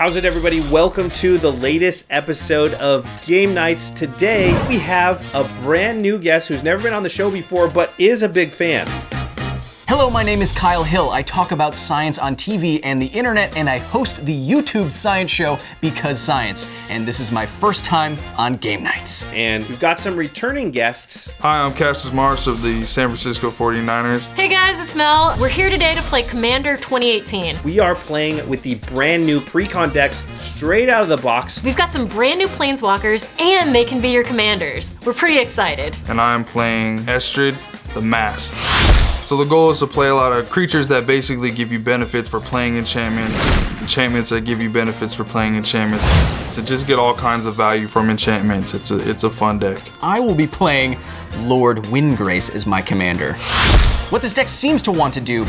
How's it, everybody? Welcome to the latest episode of Game Nights. Today, we have a brand new guest who's never been on the show before, but is a big fan. Hello, my name is Kyle Hill. I talk about science on TV and the internet, and I host the YouTube science show Because Science. And this is my first time on Game Nights. And we've got some returning guests. Hi, I'm Cassius Marsh of the San Francisco 49ers. Hey guys, it's Mel. We're here today to play Commander 2018. We are playing with the brand new pre-con decks straight out of the box. We've got some brand new planeswalkers, and they can be your commanders. We're pretty excited. And I am playing Estrid, the Masked. So the goal is to play a lot of creatures that basically give you benefits for playing enchantments, enchantments that give you benefits for playing enchantments. To just get all kinds of value from enchantments. It's a fun deck. I will be playing Lord Windgrace as my commander. What this deck seems to want to do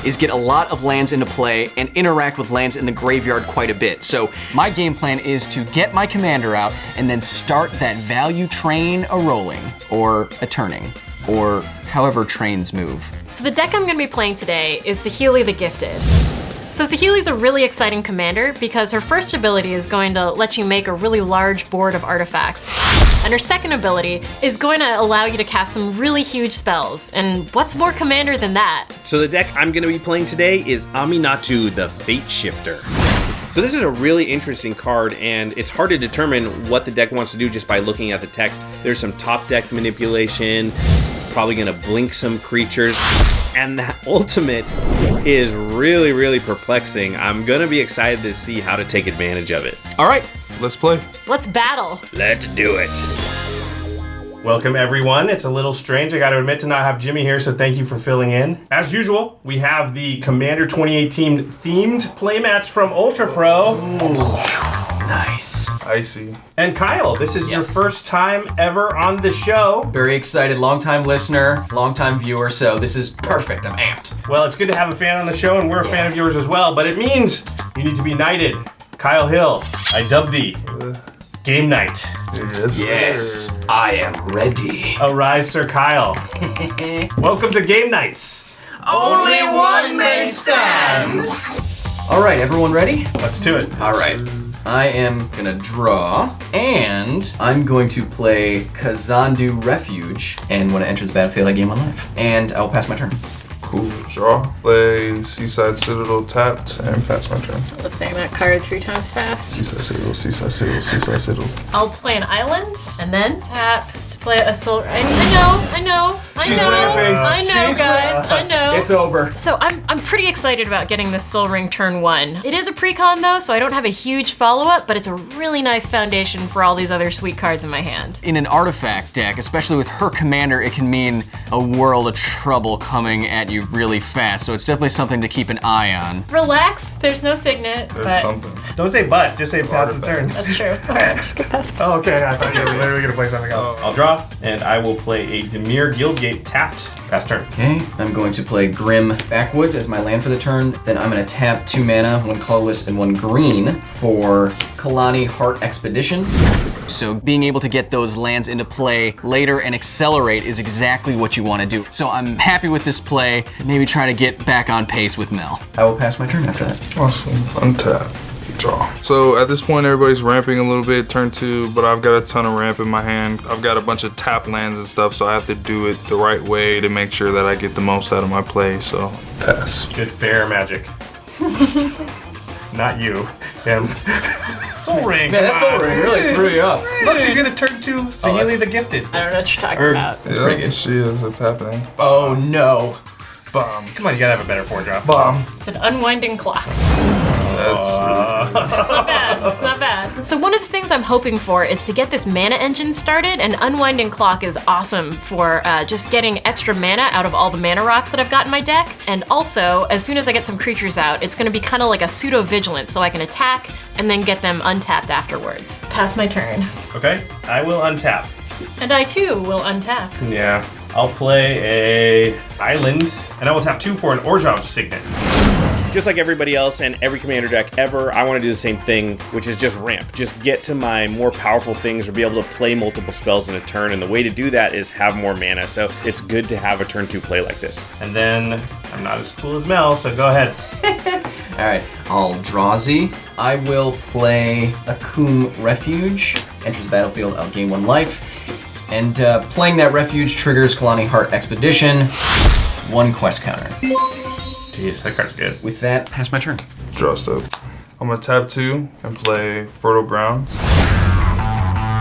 is get a lot of lands into play and interact with lands in the graveyard quite a bit. So my game plan is to get my commander out and then start that value train a-rolling, or a-turning, or however trains move. So the deck I'm going to be playing today is Saheeli the Gifted. So Saheeli's a really exciting commander because her first ability is going to let you make a really large board of artifacts. And her second ability is going to allow you to cast some really huge spells. And what's more commander than that? So the deck I'm going to be playing today is Aminatu, the Fate Shifter. So this is a really interesting card, and it's hard to determine what the deck wants to do just by looking at the text. There's some top deck manipulation, probably gonna blink some creatures, and the ultimate is really, really perplexing. I'm gonna be excited to see how to take advantage of it. All right, Let's play. Let's battle. Let's do it. Welcome, everyone. It's a little strange, I gotta admit, to not have Jimmy here, so thank you for filling in. As usual, we have the Commander 2018 themed playmatch from Ultra Pro. nice. Icy. And Kyle, this is your first time ever on the show. Very excited, long-time listener, long-time viewer, so this is perfect. I'm amped. Well, it's good to have a fan on the show, and we're a fan of yours as well, but it means you need to be knighted. Kyle Hill, I dub thee Game Night. Yes. I am ready. Arise, Sir Kyle. Welcome to Game Nights. Only one may stand. All right, everyone ready? Let's do it. All right. I am gonna draw, and I'm going to play Kazandu Refuge, and when it enters the battlefield, I gain 1 life. And I'll pass my turn. Cool. Draw. Play Seaside Citadel tapped and pass my turn. I love saying that card 3 times fast. Seaside Citadel, Seaside Citadel, Seaside Citadel. I'll play an island and then tap to play a soul. I know, guys. I know. It's over. So I'm pretty excited about getting this Soul Ring turn 1. It is a pre-con though, so I don't have a huge follow-up, but it's a really nice foundation for all these other sweet cards in my hand. In an artifact deck, especially with her commander, it can mean a world of trouble coming at you really fast. So it's definitely something to keep an eye on. Relax, there's no signet. There's something. Don't say but, just say pass the turn. That's true. Alright, just get past. Oh, okay, I thought you were literally gonna play something else. I'll draw, and I will play a Dimir Guildgate tapped. Pass turn. Okay, I'm going to play Grim Backwoods as my land for the turn. Then I'm going to tap 2 mana, 1 colorless, and 1 green for Kalani Heart Expedition. So being able to get those lands into play later and accelerate is exactly what you want to do. So I'm happy with this play. Maybe try to get back on pace with Mel. I will pass my turn after that. Awesome. Untap. Draw. So at this point, everybody's ramping a little bit, turn 2, but I've got a ton of ramp in my hand. I've got a bunch of tap lands and stuff, so I have to do it the right way to make sure that I get the most out of my play, so pass. Good fair magic. Not you. Him. Soul Ring. Man, that Soul Ring really threw you up. Look, she's gonna turn to Saheeli the Gifted. I don't know what you're talking about. It's pretty good. She is. It's happening. Oh no. Bomb. Come on, you gotta have a better 4-drop. Bomb. It's an unwinding clock. That's really good. It's not bad. It's not bad. So one of the things I'm hoping for is to get this mana engine started, and Unwinding Clock is awesome for just getting extra mana out of all the mana rocks that I've got in my deck. And also, as soon as I get some creatures out, it's gonna be kind of like a pseudo-vigilance, so I can attack and then get them untapped afterwards. Pass my turn. Okay, I will untap. And I too will untap. Yeah, I'll play a island, and I will tap 2 for an Orzhov Signet. Just like everybody else and every commander deck ever, I want to do the same thing, which is just ramp. Just get to my more powerful things or be able to play multiple spells in a turn, and the way to do that is have more mana. So it's good to have a turn 2 play like this. And then, I'm not as cool as Mel, so go ahead. All right, I'll draw Z. I will play Akum Refuge. Enters the battlefield, I'll gain 1 life. And playing that Refuge triggers Kalani Heart Expedition. 1 quest counter. Jeez, that card's good. With that, pass my turn. Draw stuff. I'm gonna tap 2 and play Fertile Grounds,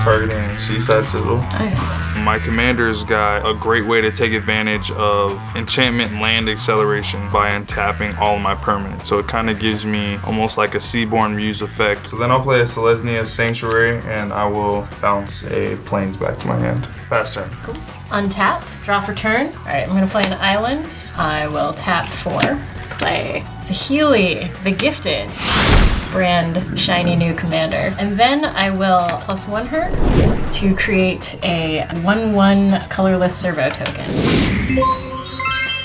targeting Seaside Citadel. Nice. My commander's got a great way to take advantage of enchantment and land acceleration by untapping all of my permanents. So it kind of gives me almost like a Seaborn Muse effect. So then I'll play a Selesnya Sanctuary and I will bounce a Plains back to my hand. Pass turn. Cool. Untap, draw for turn. All right, I'm gonna play an island. I will tap 4 to play Saheeli, the Gifted. Brand shiny new commander. And then I will +1 her to create a 1/1 colorless servo token.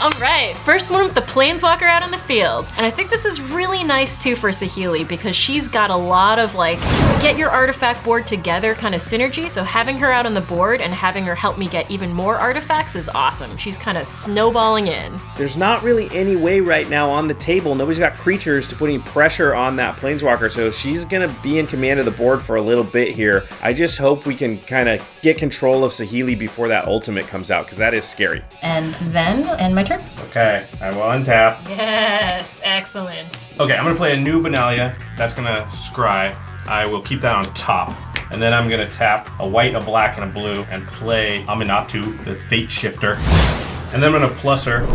All right, first one with the Planeswalker out on the field. And I think this is really nice too for Saheeli because she's got a lot of like, get your artifact board together kind of synergy. So having her out on the board and having her help me get even more artifacts is awesome. She's kind of snowballing in. There's not really any way right now on the table. Nobody's got creatures to put any pressure on that Planeswalker, so she's gonna be in command of the board for a little bit here. I just hope we can kind of get control of Saheeli before that ultimate comes out, because that is scary. And then, end my turn. Okay, I will untap. Yes, excellent. Okay, I'm gonna play a new Benalia. That's gonna scry. I will keep that on top. And then I'm gonna tap a white, a black, and a blue and play Aminatu, the Fate Shifter. And then I'm gonna plus her.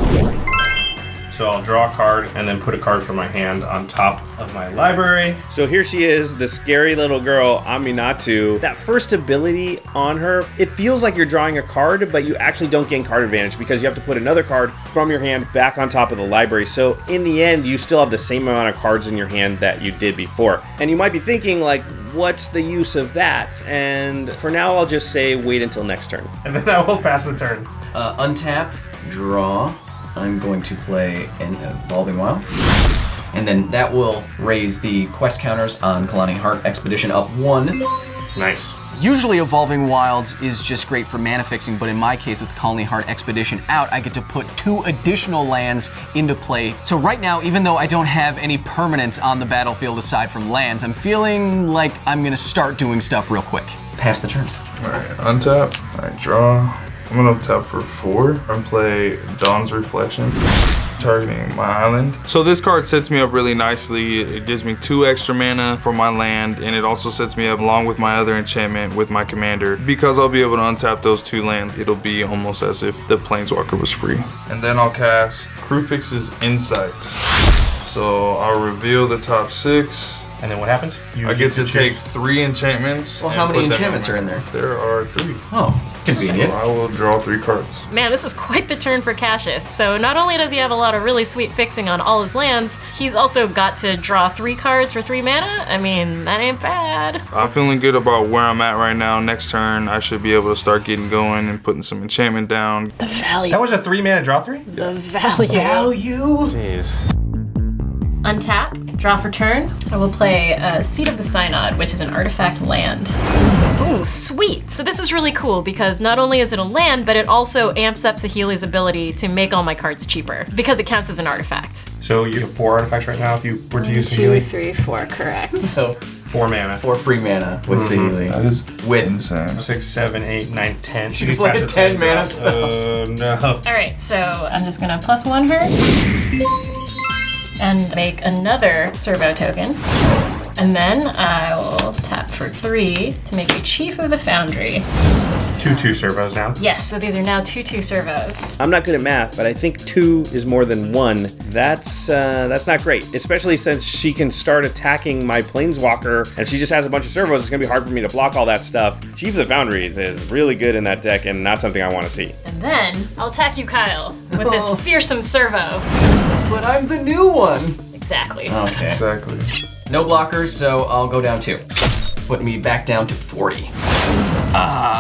So I'll draw a card and then put a card from my hand on top of my library. So here she is, the scary little girl, Aminatu. That first ability on her, it feels like you're drawing a card, but you actually don't gain card advantage because you have to put another card from your hand back on top of the library. So in the end, you still have the same amount of cards in your hand that you did before. And you might be thinking like, what's the use of that? And for now, I'll just say wait until next turn. And then I will pass the turn. Untap, draw. I'm going to play an Evolving Wilds. And then that will raise the quest counters on Kalani Heart Expedition up 1. Nice. Usually Evolving Wilds is just great for mana fixing, but in my case with Kalani Heart Expedition out, I get to put 2 additional lands into play. So right now, even though I don't have any permanents on the battlefield aside from lands, I'm feeling like I'm gonna start doing stuff real quick. Pass the turn. Alright, untap, I draw. I'm gonna tap for 4 and play Dawn's Reflection, targeting my island. So this card sets me up really nicely. It gives me 2 extra mana for my land, and it also sets me up along with my other enchantment with my commander. Because I'll be able to untap those 2 lands, it'll be almost as if the Planeswalker was free. And then I'll cast Crewfix's Insight. So I'll reveal the top 6. And then what happens? I get to take 3 enchantments. Well, how many enchantments are in there? There are 3. Oh, convenient. So I will draw 3 cards. Man, this is quite the turn for Cassius. So not only does he have a lot of really sweet fixing on all his lands, he's also got to draw 3 cards for 3 mana. I mean, that ain't bad. I'm feeling good about where I'm at right now. Next turn, I should be able to start getting going and putting some enchantment down. The value. That was a 3 mana draw 3? The value. Jeez. Untap, draw for turn. I will play Seed of the Synod, which is an artifact land. Ooh, sweet. So this is really cool because not only is it a land, but it also amps up Saheeli's ability to make all my cards cheaper because it counts as an artifact. So you have 4 artifacts right now if you were to use 2, Saheeli? 3, 4, correct. So 4 mana. 4 free mana with Saheeli. That is With insane. 6, 7, 8, 9, 10. You can play a 10 mana spell. Oh no. All right, so I'm just gonna +1 her and make another servo token. And then I will tap for 3 to make a Chief of the Foundry. 2/2 servos now. Yes, so these are now 2/2 servos. I'm not good at math, but I think 2 is more than 1. That's not great, especially since she can start attacking my Planeswalker and she just has a bunch of servos. It's gonna be hard for me to block all that stuff. Chief of the Foundry is really good in that deck and not something I want to see. And then I'll attack you, Kyle, with this fearsome servo. But I'm the new one. Exactly. Okay. Exactly. No blockers, so I'll go down 2. Put me back down to 40.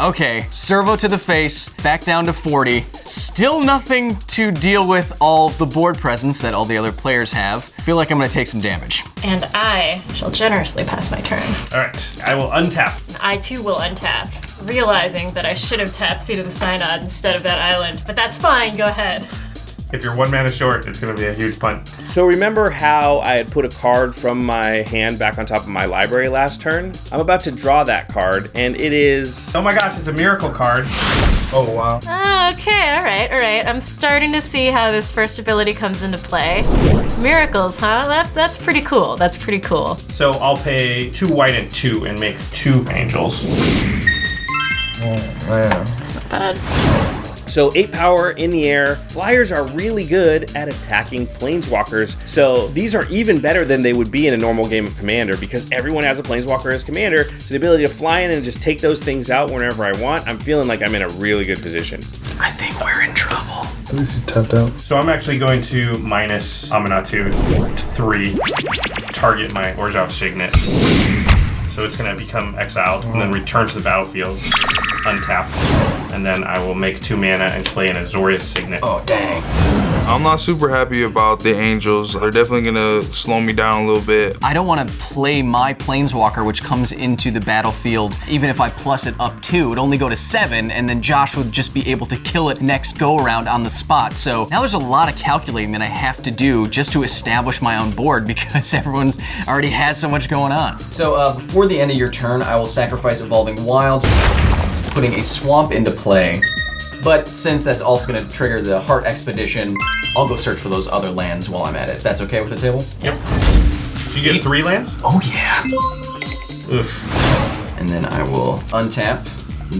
Okay. Servo to the face, back down to 40. Still nothing to deal with all the board presence that all the other players have. Feel like I'm gonna take some damage. And I shall generously pass my turn. All right, I will untap. I too will untap, realizing that I should have tapped Seed of the Synod instead of that island, but that's fine, go ahead. If you're 1 mana short, it's going to be a huge punt. So remember how I had put a card from my hand back on top of my library last turn? I'm about to draw that card, and it is... Oh my gosh, it's a miracle card. Oh, wow. Okay, all right. I'm starting to see how this first ability comes into play. Miracles, huh? That's pretty cool. That's pretty cool. So I'll pay 2 white and 2 and make 2 angels. Oh, man. It's not bad. So 8 power in the air. Flyers are really good at attacking planeswalkers. So these are even better than they would be in a normal game of Commander because everyone has a planeswalker as commander. So the ability to fly in and just take those things out whenever I want, I'm feeling like I'm in a really good position. I think we're in trouble. This is tapped out. So I'm actually going to minus Aminatu to 3, target my Orzhov Signet. So it's going to become exiled and then return to the battlefield, untapped. And then I will make 2 mana and play an Azorius Signet. Oh, dang. I'm not super happy about the Angels. They're definitely gonna slow me down a little bit. I don't want to play my Planeswalker, which comes into the battlefield. Even if I plus it up 2, it'd only go to 7, and then Josh would just be able to kill it next go-around on the spot. So now there's a lot of calculating that I have to do just to establish my own board because everyone's already has so much going on. So before the end of your turn, I will sacrifice Evolving Wilds, putting a swamp into play. But since that's also going to trigger the Heart Expedition, I'll go search for those other lands while I'm at it. That's okay with the table? Yep. So you get 3 lands? Oh yeah. Oof. And then I will untap,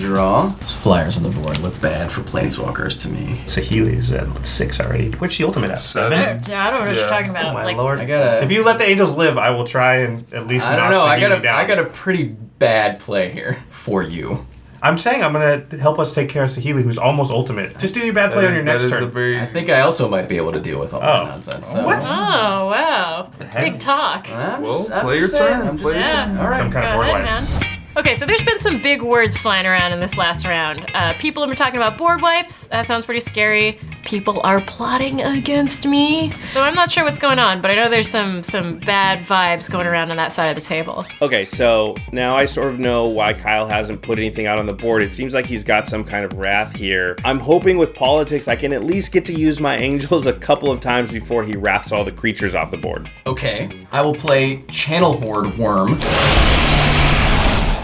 draw. Those flyers on the board look bad for planeswalkers to me. Saheeli's at 6 already. What's the ultimate at? 7? Yeah, I don't know what you're talking about. Oh my like, lord. I gotta. If you let the angels live, I will try and at least I don't knock know. Saheeli down. I got a pretty bad play here for you. I'm saying I'm going to help us take care of Saheeli, who's almost ultimate. Just do your bad play on your next turn. I think I also might be able to deal with all that nonsense. So. What? Oh, wow. Big talk. I'm Well, just play your saying. turn. I'm just Play your saying. turn. All right. Some kind of Go board ahead, wipe. man. Okay, so there's been some big words flying around in this last round. People have been talking about board wipes. That sounds pretty scary. People are plotting against me. So I'm not sure what's going on, but I know there's some bad vibes going around on that side of the table. Okay, so now I sort of know why Kyle hasn't put anything out on the board. It seems like he's got some kind of wrath here. I'm hoping with politics I can at least get to use my angels a couple of times before he wraths all the creatures off the board. Okay, I will play Channel Horde Worm.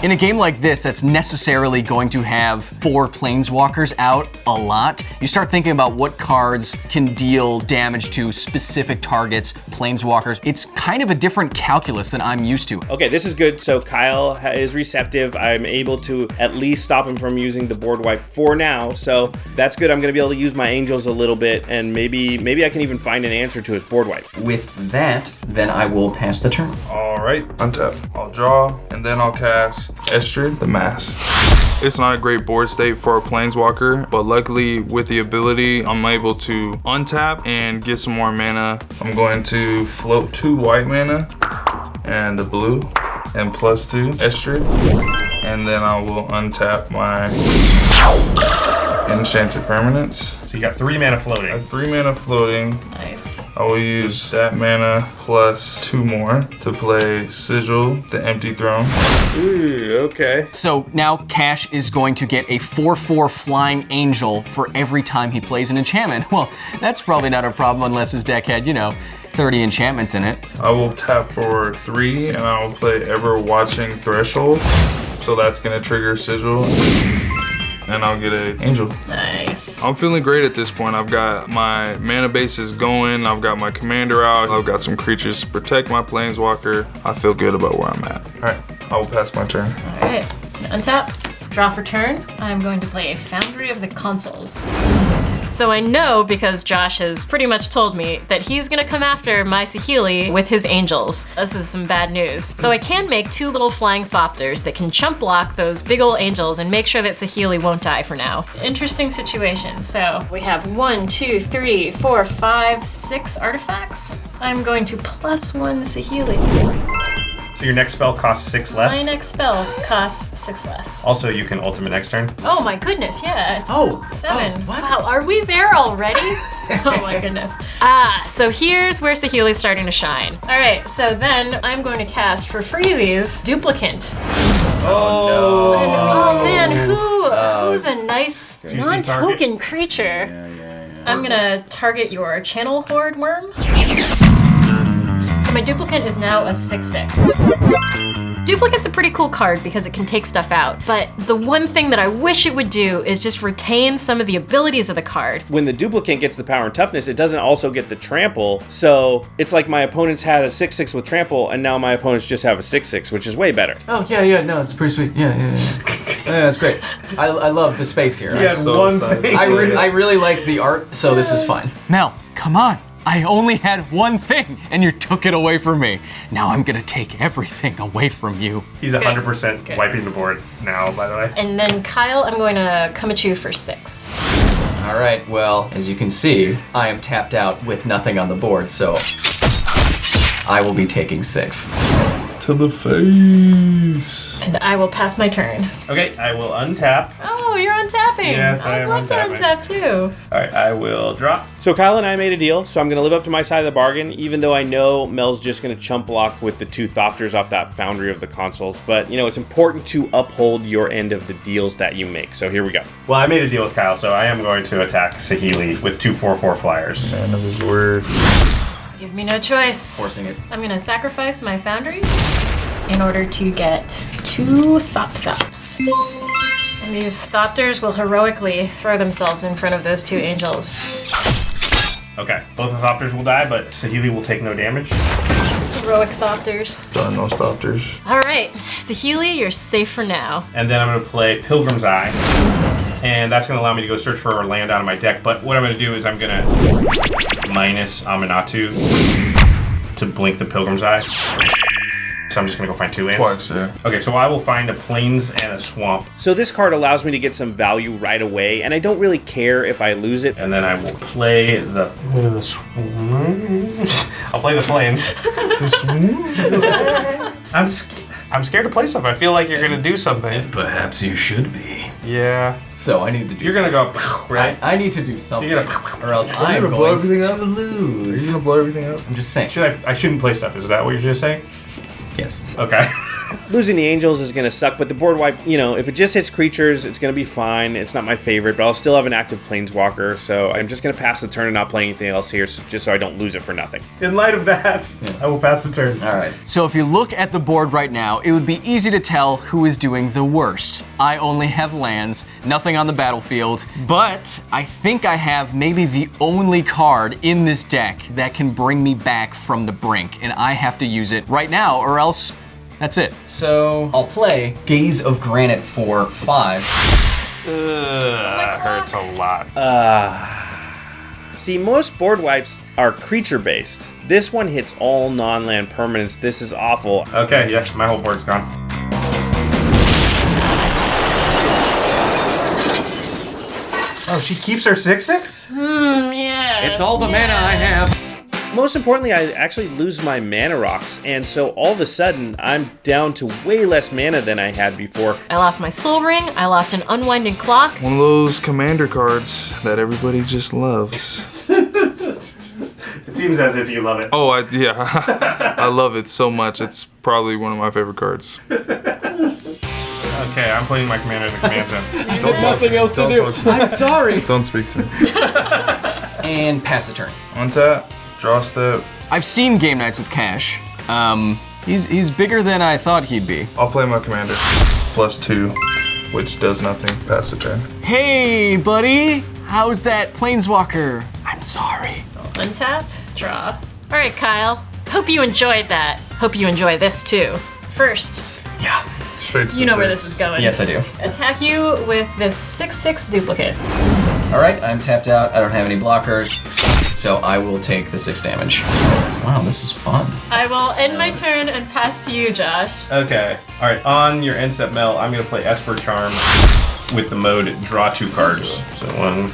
In a game like this that's necessarily going to have 4 planeswalkers out a lot, you start thinking about what cards can deal damage to specific targets, planeswalkers. It's kind of a different calculus than I'm used to. Okay, this is good. So Kyle is receptive. I'm able to at least stop him from using the board wipe for now. So that's good. I'm going to be able to use my angels a little bit, and maybe I can even find an answer to his board wipe. With that, then I will pass the turn. All right, untap. I'll draw, and then I'll cast Estrid, the Mast. It's not a great board state for a planeswalker, but luckily with the ability, I'm able to untap and get some more mana. I'm going to float 2 white mana and a blue and +2 Estrid. And then I will untap my enchanted permanents. So you got 3 mana I floating. have 3 mana floating. Nice. I will use that mana plus 2 more to play Sigil, the Empty Throne. Ooh, okay. So now Cash is going to get a 4/4 flying angel for every time he plays an enchantment. Well, that's probably not a problem unless his deck had, 30 enchantments in it. I will tap for 3 and I will play Ever Watching Threshold. So that's gonna trigger Sigil. And I'll get an angel. Nice. I'm feeling great at this point. I've got my mana bases going. I've got my commander out. I've got some creatures to protect my planeswalker. I feel good about where I'm at. All right, I will pass my turn. All right. Untap. Draw for turn. I'm going to play a Foundry of the Consuls. So I know, because Josh has pretty much told me, that he's gonna come after my Saheeli with his angels. This is some bad news. So I can make 2 little flying Thopters that can chump block those big ol' angels and make sure that Saheeli won't die for now. Interesting situation. So we have 1, 2, 3, 4, 5, 6 artifacts. I'm going to +1 Saheeli. So your next spell costs 6 less. My next spell costs 6 less. Also, you can ultimate next turn. Oh my goodness, yeah, it's Oh, 7. what? Wow, are we there already? Oh my goodness. So here's where Saheeli's starting to shine. All right, so then I'm going to cast for freezies, Duplicant. Oh, Oh man, who's a nice Juicy non-token creature? I'm gonna target your Channel Horde Worm. So my duplicate is now a 6/6. Duplicate's a pretty cool card because it can take stuff out, but the one thing that I wish it would do is just retain some of the abilities of the card. When the duplicate gets the power and toughness, it doesn't also get the trample, so it's like my opponents had a 6/6 with trample, and now my opponents just have a 6/6, which is way better. Oh, yeah, no, it's pretty sweet. Yeah. Yeah, that's great. I love the space here. You had so one excited. thing. I really like the art, so this is fine. Mel, come on. I only had one thing, and you took it away from me. Now I'm gonna take everything away from you. He's 100% wiping the board now, by the way. And then Kyle, I'm going to come at you for 6. All right, well, as you can see, I am tapped out with nothing on the board, so I will be taking 6. To the face. And I will pass my turn. Okay, I will untap. Oh, you're untapping. Yes, I I'd am love to untapping. untap too. All right, I will drop. So Kyle and I made a deal, so I'm going to live up to my side of the bargain, even though I know Mel's just going to chump block with the 2 Thopters off that Foundry of the Consoles. But, it's important to uphold your end of the deals that you make. So here we go. Well, I made a deal with Kyle, so I am going to attack Saheeli with 2 4/4 flyers. Man of his word. Give me no choice. Forcing it. I'm going to sacrifice my Foundry in order to get 2 Thopters. And these Thopters will heroically throw themselves in front of those 2 angels. Okay, both of the Thopters will die, but Saheeli will take no damage. Heroic Thopters. Done, no stoppers. All right, Saheeli, you're safe for now. And then I'm going to play Pilgrim's Eye. And that's going to allow me to go search for a land out of my deck. But what I'm going to do is I'm going to minus Aminatu to blink the Pilgrim's Eye. So I'm just going to go find 2 lands. Twice, yeah. Okay, so I will find a plains and a swamp. So this card allows me to get some value right away, and I don't really care if I lose it. And then I will play the I'll play the plains. I'm scared to play stuff. I feel like you're going to do something. Perhaps you should be. Yeah. So I need to do You're going to go, right? I need to do something, You're gonna- or else I am gonna blow going everything to up? Are you lose. gonna blow everything up? I'm just saying. I shouldn't play stuff. Is that what you're just saying? Yes. Okay. Losing the Angels is going to suck, but the board wipe, if it just hits creatures, it's going to be fine. It's not my favorite, but I'll still have an active Planeswalker, so I'm just going to pass the turn and not play anything else here, just so I don't lose it for nothing. In light of that, I will pass the turn. All right. So if you look at the board right now, it would be easy to tell who is doing the worst. I only have lands, nothing on the battlefield, but I think I have maybe the only card in this deck that can bring me back from the brink, and I have to use it right now, or else that's it. So I'll play Gaze of Granite for 5. That hurts a lot. See, most board wipes are creature-based. This one hits all non-land permanents. This is awful. Okay, yes, my whole board's gone. Oh, she keeps her 6/6? Yeah. It's all the mana I have. Most importantly, I actually lose my mana rocks, and so all of a sudden, I'm down to way less mana than I had before. I lost my Soul Ring. I lost an Unwinding Clock. One of those commander cards that everybody just loves. It seems as if you love it. Oh, yeah. I love it so much. It's probably one of my favorite cards. Okay, I'm putting my commander in the command zone. Don't talk to me. else to Don't do. talk to me. I'm sorry. Don't speak to me. And pass a turn. Untap, draw step. I've seen game nights with Cash. He's bigger than I thought he'd be. I'll play my commander. +2, which does nothing. Pass the turn. Hey, buddy, how's that Planeswalker? I'm sorry. Untap, draw. All right, Kyle. Hope you enjoyed that. Hope you enjoy this too. First, Yeah. Straight to you the know where face. this is going. Yes, I do. Attack you with this 6/6 duplicate. All right, I'm tapped out. I don't have any blockers, so I will take the 6 damage. Wow, this is fun. I will end my turn and pass to you, Josh. Okay. All right. On your end step, Mel, I'm going to play Esper Charm with the mode draw 2 cards. So 1,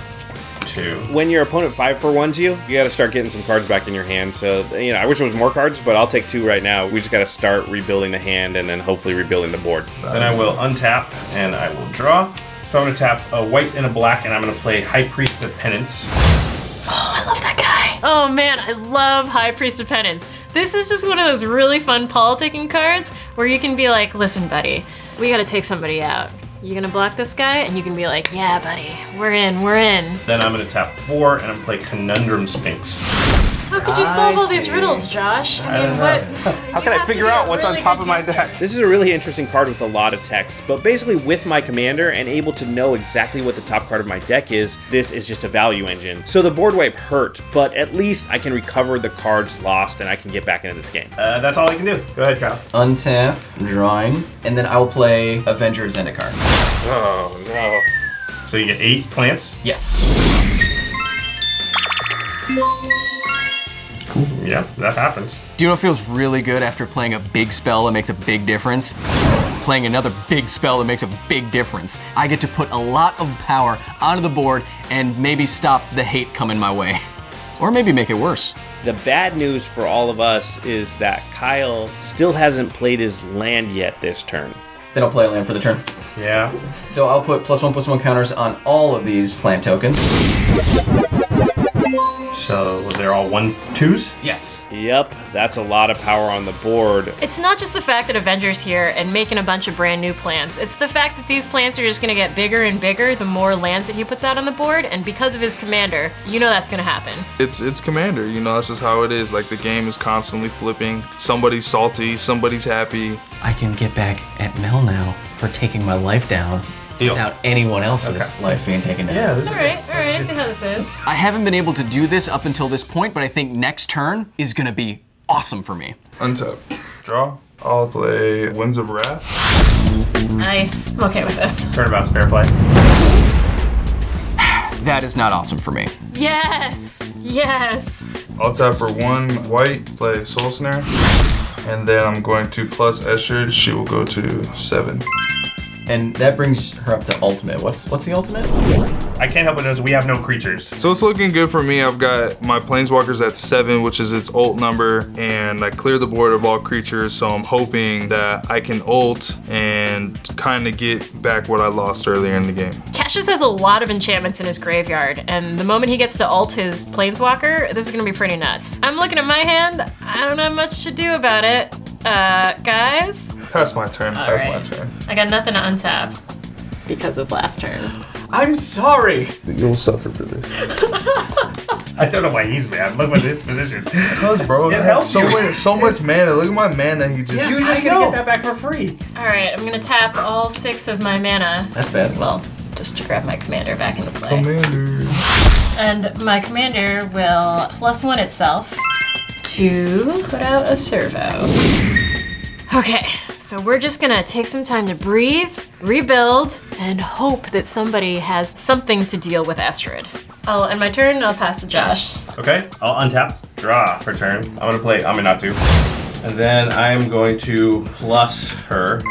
2. When your opponent 5-for-1s you gotta start getting some cards back in your hand. So, I wish there was more cards, but I'll take 2 right now. We just gotta start rebuilding the hand and then hopefully rebuilding the board. Then I will untap and I will draw. So I'm going to tap a white and a black, and I'm going to play High Priest of Penance. I love that guy. Oh man, I love High Priest of Penance. This is just one of those really fun politicking cards where you can be like, listen, buddy, we gotta take somebody out. You gonna block this guy, and you can be like, yeah, buddy, we're in, we're in. Then I'm gonna tap 4 and I'm gonna play Conundrum Sphinx. How could you solve all these riddles, Josh? I mean, what? How can I figure out what's on top of my deck? This is a really interesting card with a lot of text, but basically with my commander and able to know exactly what the top card of my deck is, this is just a value engine. So the board wipe hurt, but at least I can recover the cards lost and I can get back into this game. That's all I can do. Go ahead, Kyle. Untap, drawing, and then I will play Avengers Zendikar. Oh, no. So you get 8 plants? Yes. Yeah, that happens. Do you know what feels really good after playing a big spell that makes a big difference? Playing another big spell that makes a big difference. I get to put a lot of power onto the board and maybe stop the hate coming my way. Or maybe make it worse. The bad news for all of us is that Kyle still hasn't played his land yet this turn. Then I'll play a land for the turn. Yeah. So I'll put +1/+1 counters on all of these plant tokens. So they're all 1/2s? Yes. Yep, that's a lot of power on the board. It's not just the fact that Avenger's here and making a bunch of brand new plants. It's the fact that these plants are just gonna get bigger and bigger the more lands that he puts out on the board, and because of his commander, you know that's gonna happen. It's Commander, you know, that's just how it is. Like, the game is constantly flipping. Somebody's salty, somebody's happy. I can get back at Mel now for taking my life down. Deal. Without anyone else's life being taken down. Yeah, this is All right, I see how this is. I haven't been able to do this up until this point, but I think next turn is gonna be awesome for me. Untap. Draw. I'll play Winds of Wrath. Nice. I'm okay with this. Turnabout's fair play. That is not awesome for me. Yes! Yes! I'll tap for 1 white, play Soul Snare. And then I'm going to plus Estrid. She will go to 7. And that brings her up to ultimate. What's the ultimate? I can't help but notice we have no creatures. So it's looking good for me. I've got my Planeswalkers at 7, which is its ult number, and I clear the board of all creatures, so I'm hoping that I can ult and kind of get back what I lost earlier in the game. Cassius has a lot of enchantments in his graveyard, and the moment he gets to ult his Planeswalker, this is gonna be pretty nuts. I'm looking at my hand. I don't have much to do about it. Guys? Pass my turn. Pass right. my turn. I got nothing to untap because of last turn. I'm sorry. You'll suffer for this. I don't know why he's mad. Look at his position. Because, bro, It I have helps so you. much mana. Look at my mana. He just. You're just gonna get that back for free. All right, I'm gonna tap all 6 of my mana. That's bad. Well, just to grab my commander back into play. Commander. And my commander will +1 itself to put out a servo. Okay, so we're just gonna take some time to breathe, rebuild, and hope that somebody has something to deal with Estrid. I'll end my turn and I'll pass to Josh. Okay, I'll untap, draw for turn. I'm gonna play Aminatu. And then I'm going to plus her.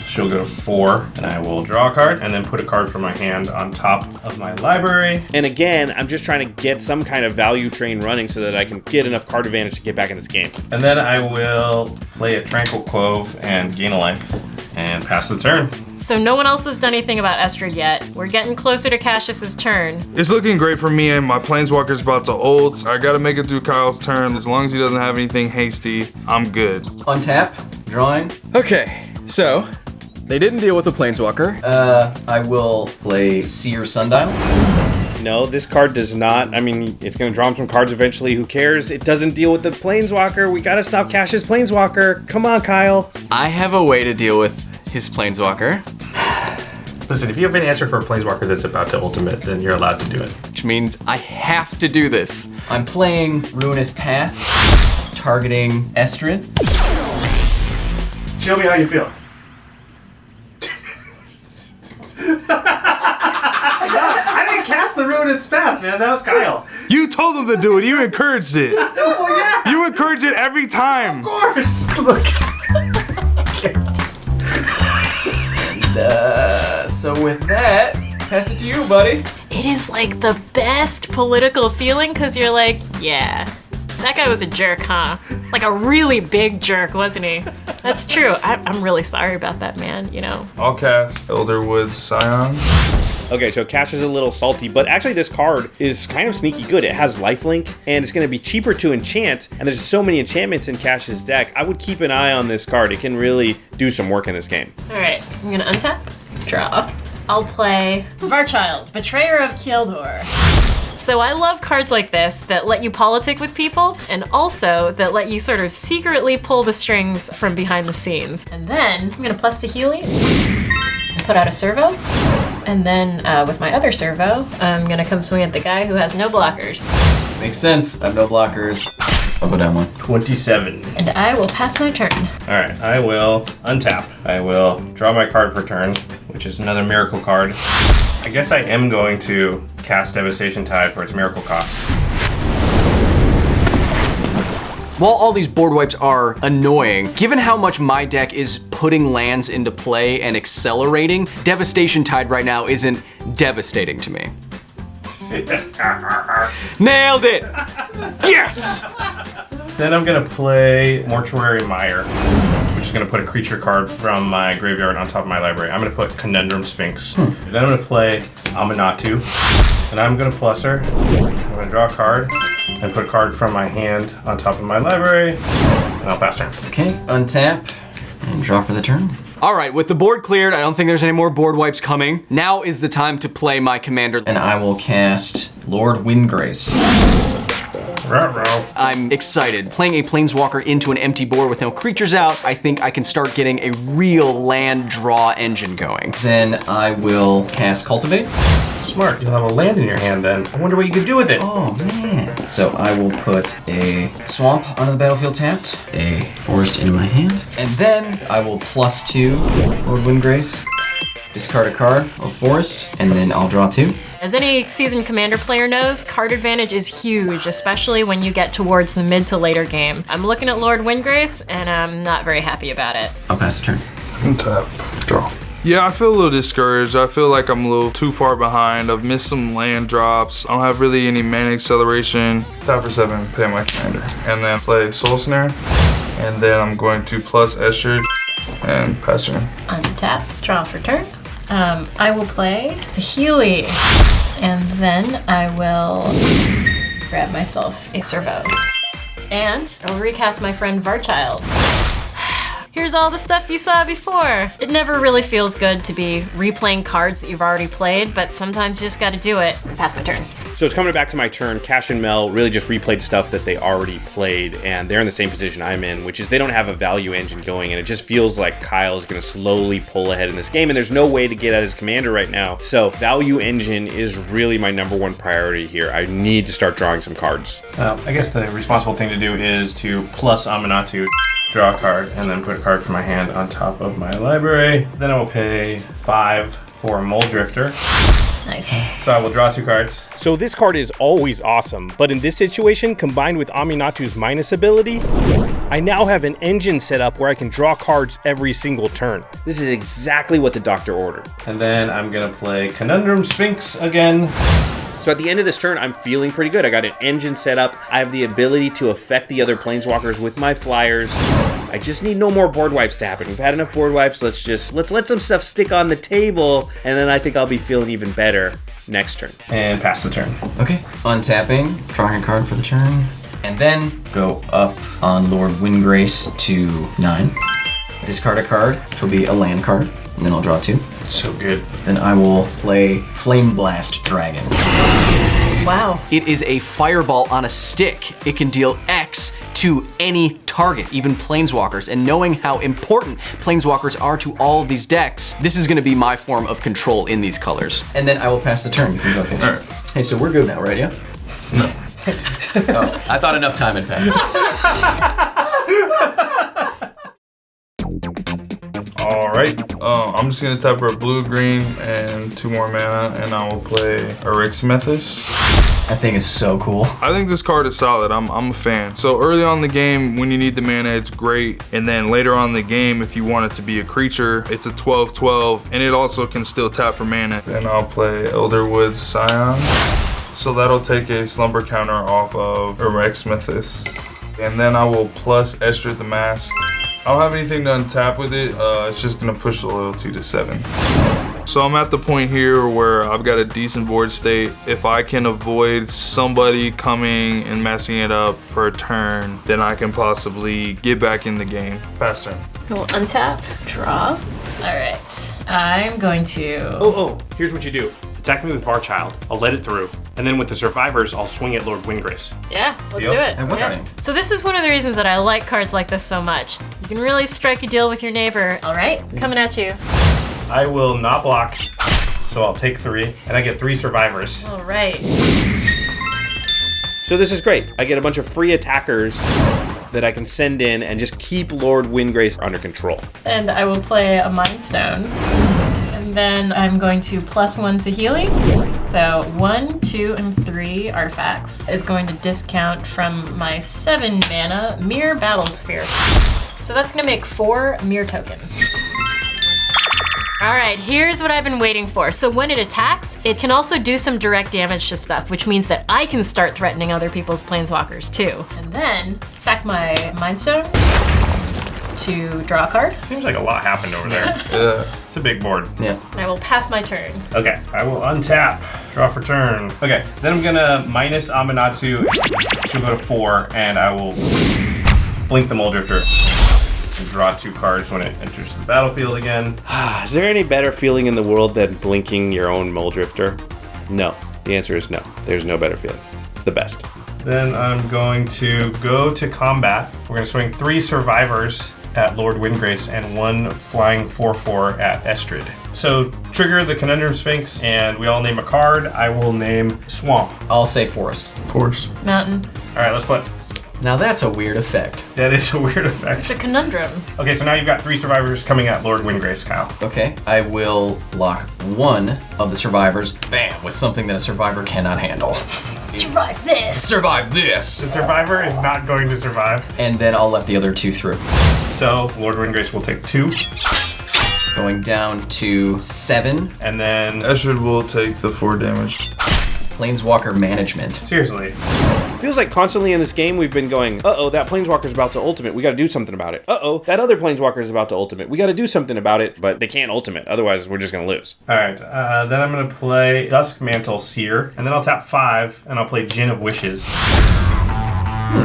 She'll go to 4, and I will draw a card, and then put a card from my hand on top of my library. And again, I'm just trying to get some kind of value train running so that I can get enough card advantage to get back in this game. And then I will play a Tranquil Clove and gain a life, and pass the turn. So no one else has done anything about Estrid yet. We're getting closer to Cassius's turn. It's looking great for me, and my Planeswalker's about to ult. I gotta make it through Kyle's turn. As long as he doesn't have anything hasty, I'm good. Untap, drawing. Okay, so they didn't deal with the Planeswalker. I will play Seer Sundial. No, this card does not. I mean, it's going to draw him some cards eventually. Who cares? It doesn't deal with the Planeswalker. We got to stop Cassius Planeswalker. Come on, Kyle. I have a way to deal with his Planeswalker, Listen, if you have an answer for a Planeswalker that's about to ultimate, then you're allowed to do it. which means I have to do this. I'm playing Ruinous Path, targeting Estrid. Show me how you feel. I didn't cast the Ruinous Path, man. That was Kyle. You told him to do it. You encouraged it. Well, yeah, You encourage it every time. of course. So with that, pass it to you, buddy. It is like the best political feeling because you're like, yeah, that guy was a jerk, huh? Like a really big jerk, wasn't he? That's true. I'm really sorry about that, man, you know? I'll cast Elderwood Scion. Okay, so Cash is a little salty, but actually this card is kind of sneaky good. It has lifelink, and it's going to be cheaper to enchant, and there's so many enchantments in Cash's deck. I would keep an eye on this card. It can really do some work in this game. All right, I'm gonna untap, draw. I'll play Varchild, Betrayer of Kildor. So I love cards like this that let you politic with people and also that let you sort of secretly pull the strings from behind the scenes. And then I'm gonna plus Saheeli, put out a servo, and then with my other servo, I'm gonna come swing at the guy who has no blockers. Makes sense. I have no blockers. I'll go down one. 27. And I will pass my turn. All right, I will untap. I will draw my card for turn, which is another miracle card. I guess I am going to cast Devastation Tide for its miracle cost. While all these board wipes are annoying, given how much my deck is putting lands into play and accelerating, Devastation Tide right now isn't devastating to me. Nailed it! Yes! Then I'm gonna play Mortuary Mire, which is gonna put a creature card from my graveyard on top of my library. I'm gonna put Conundrum Sphinx. Then I'm gonna play Aminatu, and I'm gonna plus her. I'm gonna draw a card, and put a card from my hand on top of my library, and I'll pass turn. Okay, untap and draw for the turn. All right, with the board cleared, I don't think there's any more board wipes coming. Now is the time to play my commander. And I will cast Lord Windgrace. I'm excited. Playing a planeswalker into an empty board with no creatures out, I think I can start getting a real land draw engine going. Then I will cast Cultivate. Smart, you'll have a land in your hand then. I wonder what you could do with it. Oh man. So I will put a swamp onto the battlefield tapped, a forest into my hand, and then I will +2 Lord Windgrace, discard a card, a forest, and then I'll draw 2. As any seasoned Commander player knows, card advantage is huge, especially when you get towards the mid to later game. I'm looking at Lord Windgrace, and I'm not very happy about it. I'll pass the turn. Untap. Draw. Yeah, I feel a little discouraged. I feel like I'm a little too far behind. I've missed some land drops. I don't have really any mana acceleration. Tap for 7, pay my commander. And then play Soul Snare. And then I'm going to plus Estrid and pass turn. Untap, draw for turn. I will play Saheeli, and then I will grab myself a servo. And I'll recast my friend Varchild. Here's all the stuff you saw before. It never really feels good to be replaying cards that you've already played, but sometimes you just gotta do it. Pass my turn. So it's coming back to my turn. Cash and Mel really just replayed stuff that they already played, and they're in the same position I'm in, which is they don't have a value engine going, and it just feels like Kyle is going to slowly pull ahead in this game, and there's no way to get at his commander right now. So value engine is really my #1 priority here. I need to start drawing some cards. I guess the responsible thing to do is to plus Aminatu, draw a card, and then put a card from my hand on top of my library. Then I will pay 5 for Mole Drifter. Nice. So I will draw 2 cards. So this card is always awesome, but in this situation, combined with Aminatu's minus ability, I now have an engine set up where I can draw cards every single turn. This is exactly what the doctor ordered. And then I'm gonna play Conundrum Sphinx again. So at the end of this turn, I'm feeling pretty good. I got an engine set up. I have the ability to affect the other planeswalkers with my flyers. I just need no more board wipes to happen. We've had enough board wipes. Let's let some stuff stick on the table, and then I think I'll be feeling even better next turn. And pass the turn. Okay, untapping, drawing a card for the turn, and then go up on Lord Windgrace to 9. Discard a card, which will be a land card, and then I'll draw 2. So good. Then I will play Flame Blast Dragon. Wow. It is a fireball on a stick. It can deal X to any target, even planeswalkers. And knowing how important planeswalkers are to all of these decks, this is gonna be my form of control in these colors. And then I will pass the turn. You can go ahead. All right. Hey, so we're good now, right? Yeah? No. Oh, I thought enough time had passed. All right. I'm just gonna tap for a blue, green, and 2 more mana, and I will play Arixmethus. That thing is so cool. I think this card is solid. I'm a fan. So early on in the game, when you need the mana, it's great. And then later on in the game, if you want it to be a creature, it's a 12/12, and it also can still tap for mana. Then I'll play Elderwood Scion. So that'll take a slumber counter off of Arixmethus. And then I will plus Estrid the Mask. I don't have anything to untap with it. It's just gonna push the loyalty to 7. So I'm at the point here where I've got a decent board state. If I can avoid somebody coming and messing it up for a turn, then I can possibly get back in the game. Pass turn. We'll untap, draw, All right, I'm going to. Oh, here's what you do. Attack me with Varchild. I'll let it through. And then with the survivors, I'll swing at Lord Windgrace. Yeah, let's Deal? do it. And what's Yeah. her name? So this is one of the reasons that I like cards like this so much. You can really strike a deal with your neighbor. All right, coming at you. I will not block, so I'll take 3, and I get 3 survivors. All right. So this is great. I get a bunch of free attackers that I can send in and just keep Lord Windgrace under control. And I will play a Mind Stone. And then I'm going to +1 Saheeli. So 1, 2, and 3 artifacts is going to discount from my 7 mana Mirror Battlesphere. So that's gonna make 4 Mirror tokens. All right, here's what I've been waiting for. So when it attacks, it can also do some direct damage to stuff, which means that I can start threatening other people's planeswalkers too. And then sack my Mind Stone to draw a card. Seems like a lot happened over there. Yeah. It's a big board. Yeah. And I will pass my turn. Okay, I will untap, draw for turn. Okay, then I'm gonna minus Aminatu, she'll go to 4, and I will blink the Muldrifter and draw 2 cards when it enters the battlefield again. Is there any better feeling in the world than blinking your own Muldrifter? No. The answer is no. There's no better feeling. It's the best. Then I'm going to go to combat. We're gonna swing 3 survivors at Lord Windgrace and 1 flying 4/4 at Estrid. So trigger the Conundrum Sphinx and we all name a card. I will name Swamp. I'll say forest. Force. Mountain. All right, let's flip. Now that's a weird effect. That is a weird It's effect. a conundrum. Okay, so now you've got 3 survivors coming at Lord Windgrace, Kyle. Okay, I will block 1 of the survivors, bam, with something that a survivor cannot handle. Survive this. Survive this! The survivor is not going to survive. And then I'll let the other 2 through. So Lord Windgrace will take 2, Going down to 7, and then Estrid will take the 4 damage. Planeswalker Management. seriously, Feels like constantly in this game we've been going, uh-oh, that Planeswalker's about to ultimate. We gotta do something about it. Uh-oh, that other Planeswalker's about to ultimate. We gotta do something about it, but they can't ultimate. Otherwise, we're just gonna lose. all right. Then I'm gonna play Duskmantle Seer, and then I'll tap 5, and I'll play Djinn of Wishes.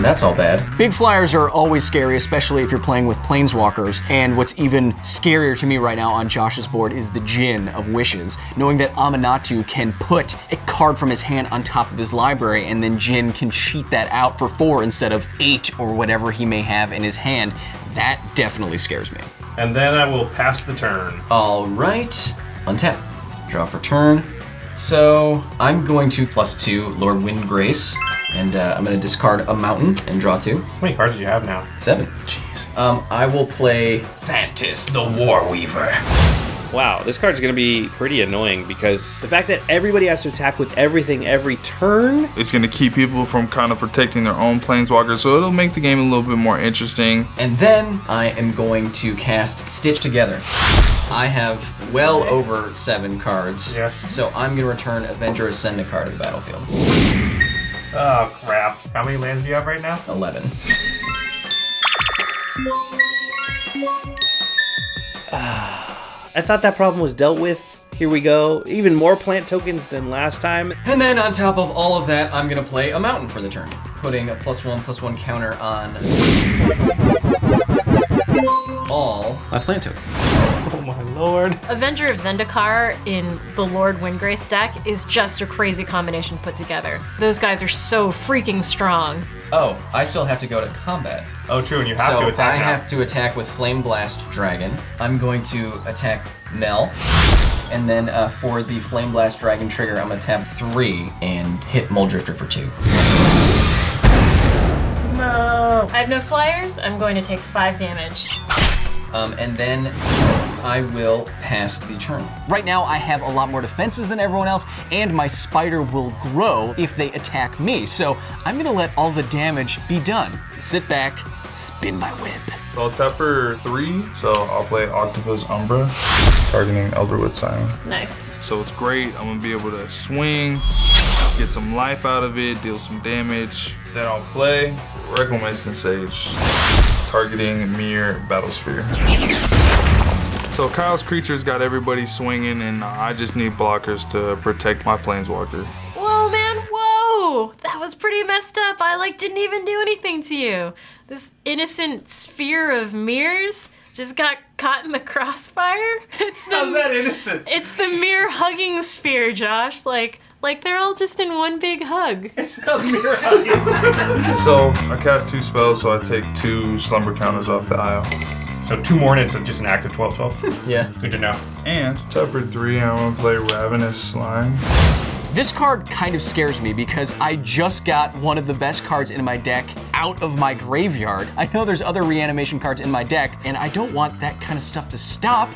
That's all bad. Big flyers are always scary, especially if you're playing with planeswalkers. And what's even scarier to me right now on Josh's board is the Djinn of Wishes. Knowing that Aminatu can put a card from his hand on top of his library, and then Djinn can cheat that out for 4 instead of 8 or whatever he may have in his hand. That definitely scares me. And then I will pass the turn. All right, untap, draw for turn. So I'm going to +2 Lord Windgrace, and I'm going to discard a mountain and draw 2. How many cards do you have now? 7. Jeez. I will play Thantis the Warweaver. Wow, this card's gonna be pretty annoying because the fact that everybody has to attack with everything every turn. It's gonna keep people from kind of protecting their own planeswalkers, so it'll make the game a little bit more interesting. And then I am going to cast Stitch Together. I have well over 7 cards. Yes. So I'm going to return Avenger of Send a card to the battlefield. Oh, crap. How many lands do you have right now? 11. I thought that problem was dealt with. Here we go. Even more plant tokens than last time. And then on top of all of that, I'm going to play a mountain for the turn, putting a +1/+1 counter on all my plant tokens. Oh, my lord. Avenger of Zendikar in the Lord Windgrace deck is just a crazy combination put together. Those guys are so freaking strong. Oh, I still have to go to combat. Oh, true, and you have to So attack I now. have to attack with Flame Blast Dragon. I'm going to attack Mel. And then for the Flame Blast Dragon trigger, I'm going to tap 3 and hit Muldrifter for 2. No. I have no flyers. I'm going to take 5 damage. And then I will pass the turn. Right now, I have a lot more defenses than everyone else, and my spider will grow if they attack me. So I'm gonna let all the damage be done. Sit back, spin my web. I'll tap for 3, so I'll play Octopus Umbra, targeting Elderwood Scion. Nice. So it's great. I'm gonna be able to swing, get some life out of it, deal some damage. Then I'll play Reclamation Sage, targeting Mirror Battlesphere. So Kyle's creatures got everybody swinging, and I just need blockers to protect my planeswalker. Whoa, man, whoa! That was pretty messed up. I didn't even do anything to you. This innocent sphere of mirrors, just got caught in the crossfire. It's How's that innocent? It's the mere hugging sphere, Josh. Like they're all just in one big hug. So I cast 2 spells, so I take 2 slumber counters off the aisle. So 2 more and it's just an active 12/12. Yeah. Good to know. And tap for 3, I'm gonna play Ravenous Slime. This card kind of scares me because I just got one of the best cards in my deck out of my graveyard. I know there's other reanimation cards in my deck, and I don't want that kind of stuff to stop.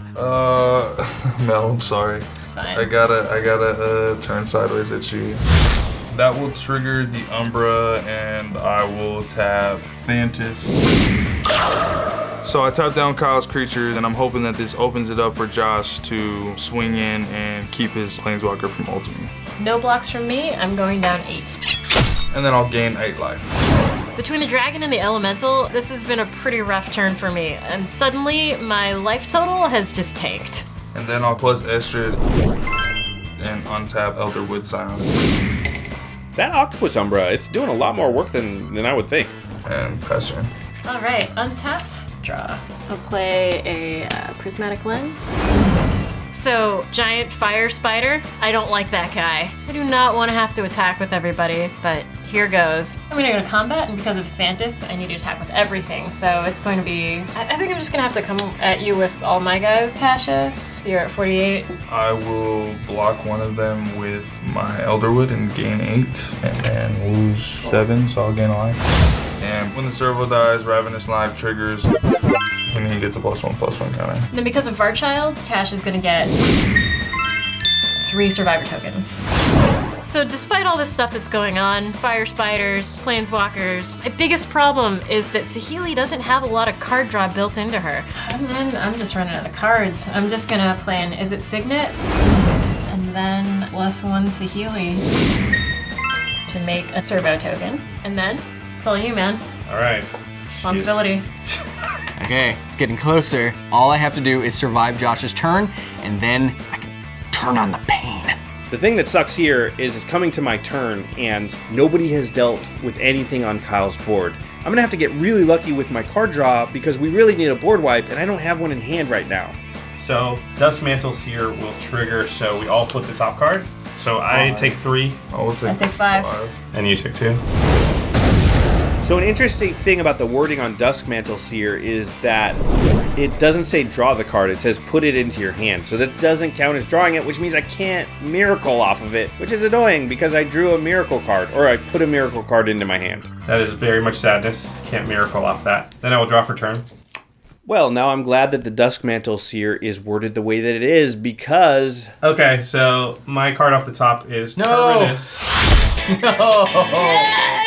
Mel, I'm sorry. It's fine. I gotta turn sideways at you. That will trigger the Umbra, and I will tap Thantis. So I tap down Kyle's creatures, and I'm hoping that this opens it up for Josh to swing in and keep his Planeswalker from ulting. No blocks from me. I'm going down 8. And then I'll gain 8 life. Between the dragon and the elemental, this has been a pretty rough turn for me, and suddenly my life total has just tanked. And then I'll plus Estrid and untap Elderwood Scion. That Octopus Umbra, it's doing a lot more work than I would think. And pass turn. All right, untap, draw. I'll play a prismatic lens. So, giant fire spider, I don't like that guy. I do not want to have to attack with everybody, but here goes. I'm gonna go to combat, and because of Thantis, I need to attack with everything. So it's going to be, I think I'm just gonna have to come at you with all my guys. Cassius, you're at 48. I will block one of them with my Elderwood and gain 8, and then lose 7, so I'll gain a life. And when the servo dies, Ravenous Live triggers, and he gets a +1/+1 counter. And then because of Varchild, Cash is gonna get 3 survivor tokens. So despite all this stuff that's going on, fire spiders, planeswalkers, my biggest problem is that Saheeli doesn't have a lot of card draw built into her. And then I'm just running out of cards. I'm just gonna play an Is It Signet? And then +1 Saheeli to make a servo token. And then, it's all you, man. All right. Responsibility. Okay, it's getting closer. All I have to do is survive Josh's turn, and then I can turn on the pain. The thing that sucks here is it's coming to my turn, and nobody has dealt with anything on Kyle's board. I'm gonna have to get really lucky with my card draw because we really need a board wipe, and I don't have one in hand right now. So Duskmantle Seer will trigger, so we all flip the top card. So I take 3, I will take I take 5. and you take 2. So an interesting thing about the wording on Duskmantle Seer is that it doesn't say draw the card, it says put it into your hand. So that doesn't count as drawing it, which means I can't miracle off of it, which is annoying because I drew a miracle card, or I put a miracle card into my hand. That is very much sadness. Can't miracle off that. Then I will draw for turn. Well, now I'm glad that the Duskmantle Seer is worded the way that it is because... Okay, so my card off the top is Terminus. No!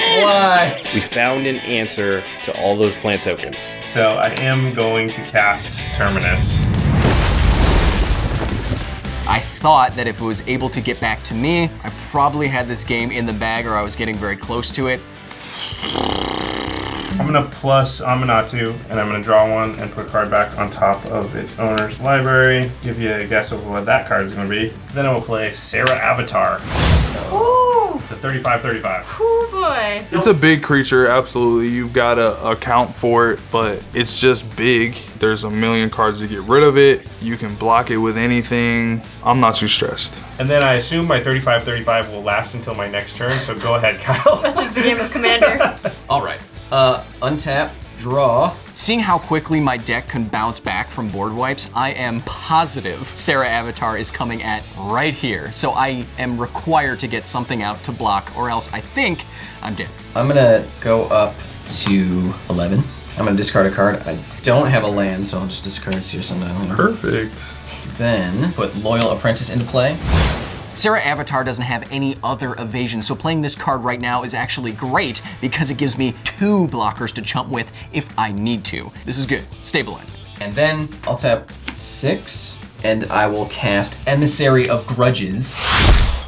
Why? we found an answer to all those plant tokens. So I am going to cast Terminus. I thought that if it was able to get back to me, I probably had this game in the bag or I was getting very close to it. I'm gonna plus Aminatu, and I'm gonna draw one and put a card back on top of its owner's library. Give you a guess of what that card is gonna be. Then I will play Sarah Avatar. Ooh! It's a 35/35. Oh boy. It's a big creature, absolutely. You've got to account for it, but it's just big. There's a million cards to get rid of it. You can block it with anything. I'm not too stressed. And then I assume my 35/35 will last until my next turn, so go ahead, Kyle. Such is the game of Commander. All right. Untap, draw. Seeing how quickly my deck can bounce back from board wipes, I am positive Sarah Avatar is coming at right here. So I am required to get something out to block, or else I think I'm dead. I'm gonna go up to 11. I'm gonna discard a card. I don't have a land, so I'll just discard a Seer Sundial. Perfect. Then put Loyal Apprentice into play. Sarah Avatar doesn't have any other evasion, so playing this card right now is actually great because it gives me 2 blockers to chump with if I need to. This is good. Stabilize. And then I'll tap 6, and I will cast Emissary of Grudges.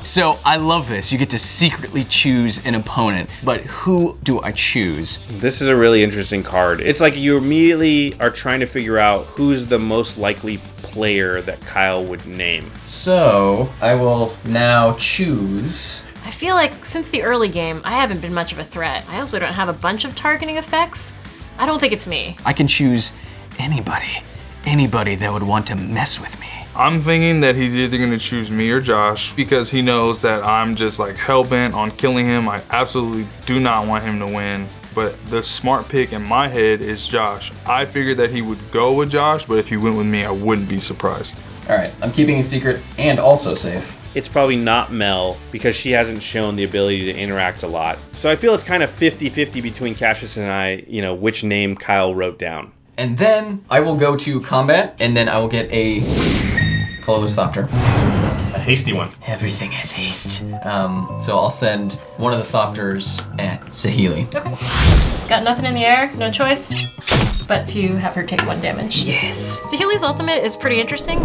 So I love this. You get to secretly choose an opponent, but who do I choose? This is a really interesting card. It's like you immediately are trying to figure out who's the most likely player that Kyle would name. So I will now choose. I feel like since the early game, I haven't been much of a threat. I also don't have a bunch of targeting effects. I don't think it's me. I can choose anybody. anybody that would want to mess with me. I'm thinking that he's either gonna choose me or Josh because he knows that I'm just like hell-bent on killing him. I absolutely do not want him to win. But the smart pick in my head is Josh. I figured that he would go with Josh, but if he went with me, I wouldn't be surprised. All right, I'm keeping a secret and also safe. It's probably not Mel because she hasn't shown the ability to interact a lot. So I feel it's kind of 50-50 between Cassius and I, which name Kyle wrote down. And then I will go to combat, and then I will get a colorless Thopter. A hasty one. Everything has haste. So I'll send one of the Thopters at Saheeli. Okay. Got nothing in the air, no choice but to have her take 1 damage. Yes. Saheeli's ultimate is pretty interesting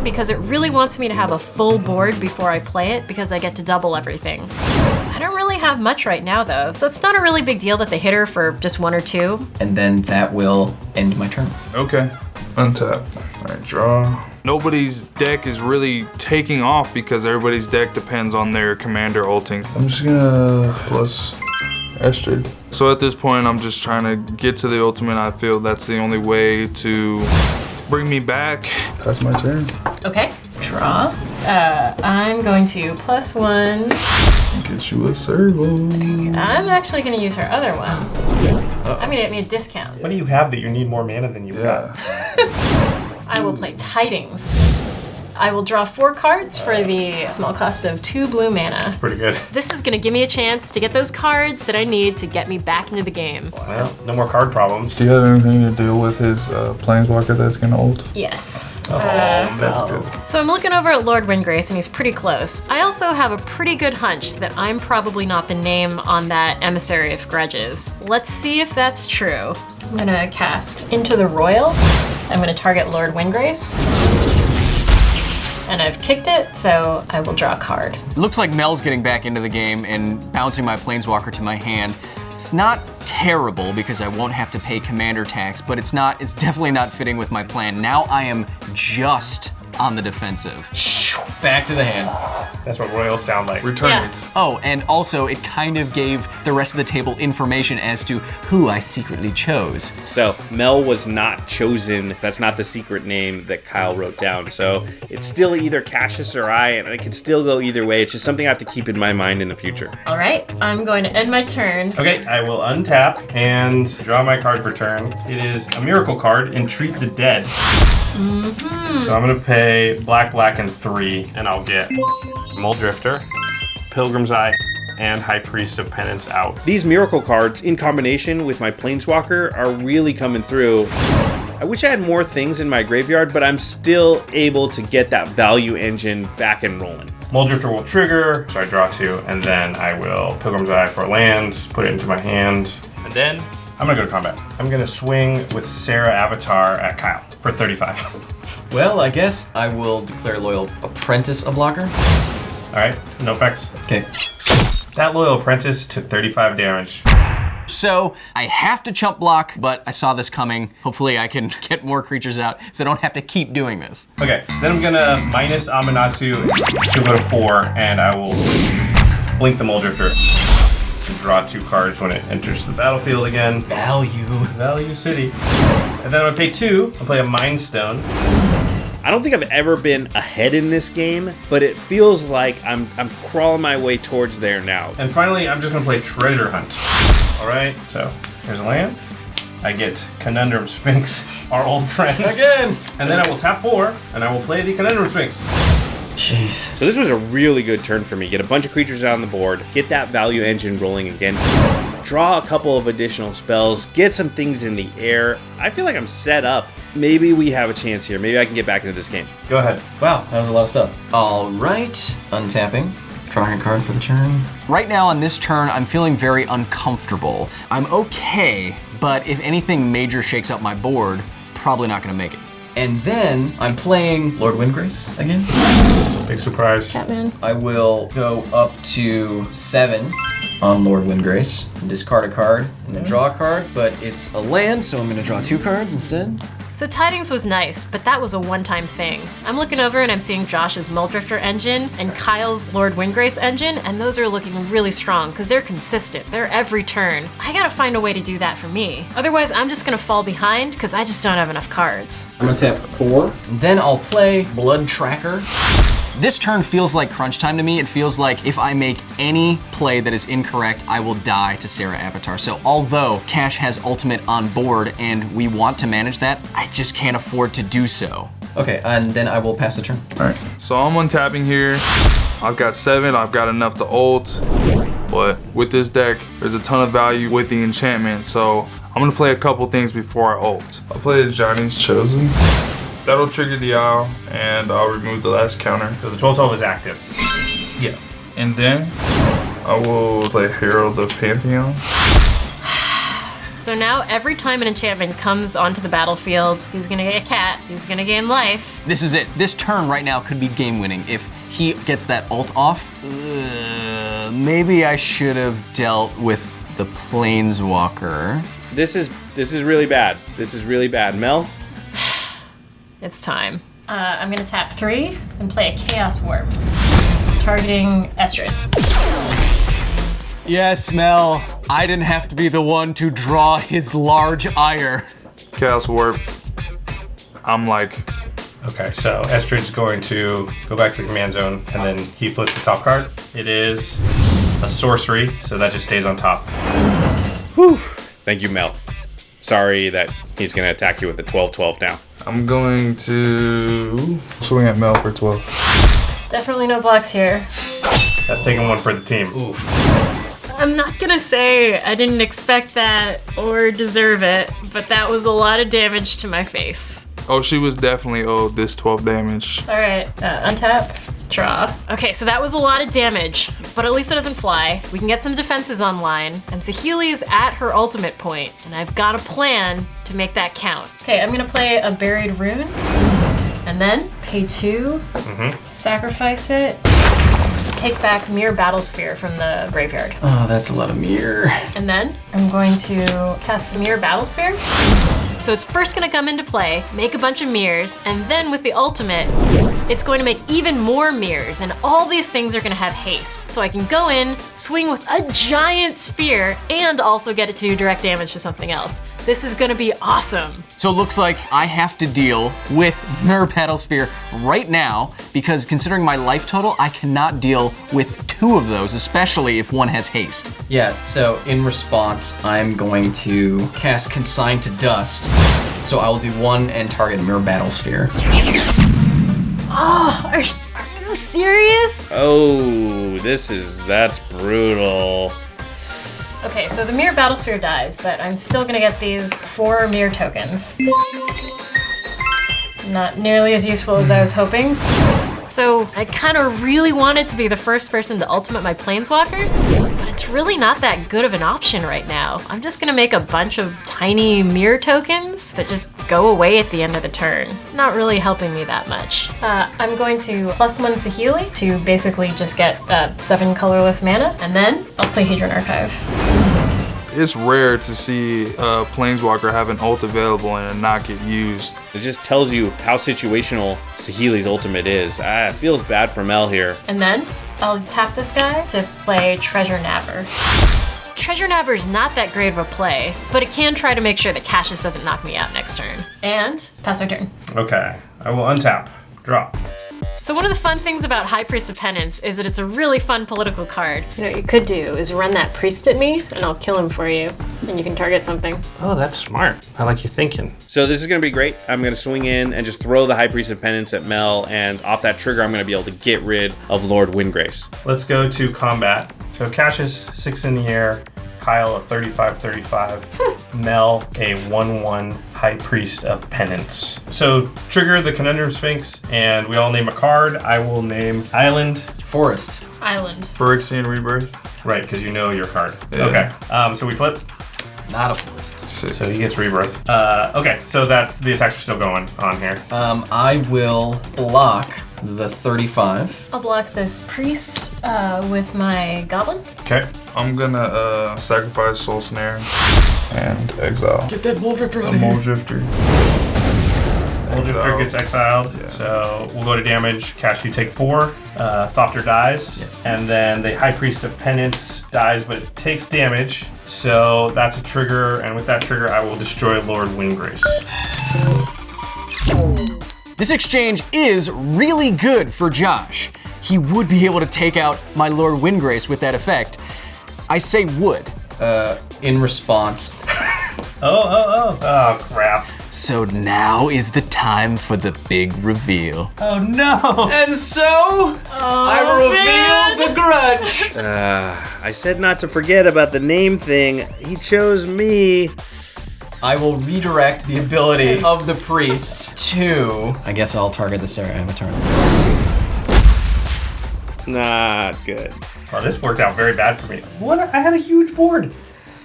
because it really wants me to have a full board before I play it because I get to double everything. I don't really have much right now though, so it's not a really big deal that they hit her for just 1 or 2. And then that will end my turn. Okay. Untap. All right, draw. Nobody's deck is really taking off because everybody's deck depends on their commander ulting. I'm just gonna plus Estrid. So at this point, I'm just trying to get to the ultimate. I feel that's the only way to bring me back. That's my turn. Okay, draw. I'm going to +1. Get you a servo. I'm actually going to use her other one. I'm going to get me a discount. What do you have that you need more mana than you've got? I will play Tidings. I will draw 4 cards for the small cost of 2 blue mana. Pretty good. This is going to give me a chance to get those cards that I need to get me back into the game. Well, no more card problems. Do you have anything to do with his planeswalker that's gonna ult? Yes. That's good. So I'm looking over at Lord Windgrace and he's pretty close. I also have a pretty good hunch that I'm probably not the name on that Emissary of Grudges. Let's see if that's true. I'm gonna cast Into the Royal. I'm gonna target Lord Windgrace. And I've kicked it, so I will draw a card. Looks like Mel's getting back into the game and bouncing my planeswalker to my hand. It's not terrible because I won't have to pay commander tax, but it's definitely not fitting with my plan. Now I am just on the defensive. Back to the hand. That's what royals sound like. Return it. Oh, and also it kind of gave the rest of the table information as to who I secretly chose. So Mel was not chosen. That's not the secret name that Kyle wrote down. So it's still either Cassius or I, and it could still go either way. It's just something I have to keep in my mind in the future. All right, I'm going to end my turn. Okay, I will untap and draw my card for turn. It is a miracle card, Entreat the Dead. So I'm gonna pay black, and 3, and I'll get Muldrifter, Pilgrim's Eye, and High Priest of Penance out. These miracle cards, in combination with my Planeswalker, are really coming through. I wish I had more things in my graveyard, but I'm still able to get that value engine back and rolling. Muldrifter will trigger, so I draw 2, and then I will Pilgrim's Eye for a land, put it into my hand, and then I'm gonna go to combat. I'm gonna swing with Sarah Avatar at Kyle for 35. Well, I guess I will declare Loyal Apprentice a blocker. All right, no effects. Okay. That Loyal Apprentice took 35 damage. So I have to chump block, but I saw this coming. Hopefully I can get more creatures out so I don't have to keep doing this. Okay, then I'm gonna minus Aminatu. She'll go to 4, and I will blink the Muldrifter. Draw 2 cards when it enters the battlefield again. Value City. And then I'm gonna pay 2. I'll play a Mind Stone. I don't think I've ever been ahead in this game, but it feels like I'm crawling my way towards there now. And finally, I'm just gonna play Treasure Hunt. All right, so here's a land. I get Conundrum Sphinx, our old friends. Again! And then I will tap 4, and I will play the Conundrum Sphinx. Jeez. So this was a really good turn for me. Get a bunch of creatures out on the board, get that value engine rolling again, draw a couple of additional spells, get some things in the air. I feel like I'm set up. Maybe we have a chance here. Maybe I can get back into this game. Go ahead. Wow, that was a lot of stuff. All right, untapping. Drawing a card for the turn. Right now on this turn, I'm feeling very uncomfortable. I'm okay, but if anything major shakes up my board, probably not gonna make it. And then I'm playing Lord Windgrace again. Big surprise. Catman. I will go up to 7 on Lord Windgrace, discard a card, and then draw a card, but it's a land, so I'm gonna draw 2 cards instead. So Tidings was nice, but that was a one-time thing. I'm looking over and I'm seeing Josh's Muldrifter engine and Kyle's Lord Windgrace engine, and those are looking really strong because they're consistent. They're every turn. I gotta find a way to do that for me. Otherwise, I'm just gonna fall behind because I just don't have enough cards. I'm gonna tap 4. Then I'll play Blood Tracker. This turn feels like crunch time to me. It feels like if I make any play that is incorrect, I will die to Sarah Avatar. So although Cash has ultimate on board and we want to manage that, I just can't afford to do so. Okay, and then I will pass the turn. All right, so I'm untapping here. I've got 7, I've got enough to ult, but with this deck, there's a ton of value with the enchantment, so I'm gonna play a couple things before I ult. I'll play the Johnny's Chosen. That'll trigger the owl, and I'll remove the last counter. So the 12/12 is active. Yeah. And then I will play Herald of Pantheon. So now every time an enchantment comes onto the battlefield, he's gonna get a cat, he's gonna gain life. This is it. This turn right now could be game winning. If he gets that ult off, maybe I should have dealt with the Planeswalker. This is really bad. This is really bad. Mel? It's time. I'm gonna tap 3 and play a Chaos Warp, targeting Estrid. Yes, Mel. I didn't have to be the one to draw his large ire. Chaos Warp. I'm like, Okay, so Estrid's going to go back to the command zone, and then he flips the top card. It is a sorcery, so that just stays on top. Whew. Thank you, Mel. Sorry that he's going to attack you with the 12/12 now. I'm going to swing at Mel for 12. Definitely no blocks here. That's taking one for the team. I'm not gonna say I didn't expect that or deserve it, but that was a lot of damage to my face. Oh, she was definitely owed this 12 damage. All right, untap, draw. Okay, so that was a lot of damage, but at least it doesn't fly. We can get some defenses online, and Saheeli is at her ultimate point, and I've got a plan to make that count. Okay, I'm gonna play a Buried Rune, and then pay 2, sacrifice it, take back Mirror Battlesphere from the graveyard. Oh, that's a lot of mirror. And then I'm going to cast the Mirror Battlesphere. So it's first gonna come into play, make a bunch of mirrors, and then with the ultimate, it's going to make even more mirrors, and all these things are gonna have haste. So I can go in, swing with a giant sphere, and also get it to do direct damage to something else. This is gonna be awesome. So it looks like I have to deal with Mirror Battlesphere right now, because considering my life total, I cannot deal with 2 of those, especially if one has haste. Yeah, so in response, I'm going to cast Consign to Dust. So I will do 1 and target Mirror Battlesphere. Oh, are you serious? Oh, that's brutal. Okay, so the Mirror Battlesphere dies, but I'm still gonna get these 4 mirror tokens. Not nearly as useful as I was hoping. So I kind of really wanted to be the first person to ultimate my Planeswalker, but it's really not that good of an option right now. I'm just gonna make a bunch of tiny mirror tokens that just go away at the end of the turn. Not really helping me that much. I'm going to +1 Saheeli to basically just get 7 colorless mana, and then I'll play Hadron Archive. It's rare to see a Planeswalker have an ult available and it not get used. It just tells you how situational Saheeli's ultimate is. It feels bad for Mel here. And then I'll tap this guy to play Treasure Nabber. Treasure Nabber is not that great of a play, but it can try to make sure that Cassius doesn't knock me out next turn. And pass my turn. Okay, I will untap, drop. So one of the fun things about High Priest of Penance is that it's a really fun political card. You know what you could do is run that priest at me, and I'll kill him for you, and you can target something. Oh, that's smart. I like your thinking. So this is going to be great. I'm going to swing in and just throw the High Priest of Penance at Mel, and off that trigger, I'm going to be able to get rid of Lord Windgrace. Let's go to combat. So Cassius, 6 in the air. Kyle, a 35-35. Mel, a 1/1 High Priest of Penance. So trigger the Conundrum Sphinx, and we all name a card. I will name Island. Forest. Island. Phyrexian Rebirth. Right, because you know your card. Yeah. Okay, so we flip. Not a forest. So he gets Rebirth. Okay, so that's the attacks are still going on here. I will block the 35. I'll block this priest with my goblin. Okay. I'm gonna sacrifice Soul Snare and exile Get that Muldrifter a Muldrifter. Old Drifter gets exiled, so we'll go to damage. Cash, you take 4. Thopter dies, and then the High Priest of Penance dies, but it takes damage. So that's a trigger, and with that trigger, I will destroy Lord Windgrace. This exchange is really good for Josh. He would be able to take out my Lord Windgrace with that effect. I say would. In response. Oh, crap. So now is the time for the big reveal. Oh, no. And so, I reveal the grudge. I said not to forget about the name thing. He chose me. I will redirect the ability of the priest to... I guess I'll target the Sarah avatar. Not good. Well, this worked out very bad for me. What? I had a huge board.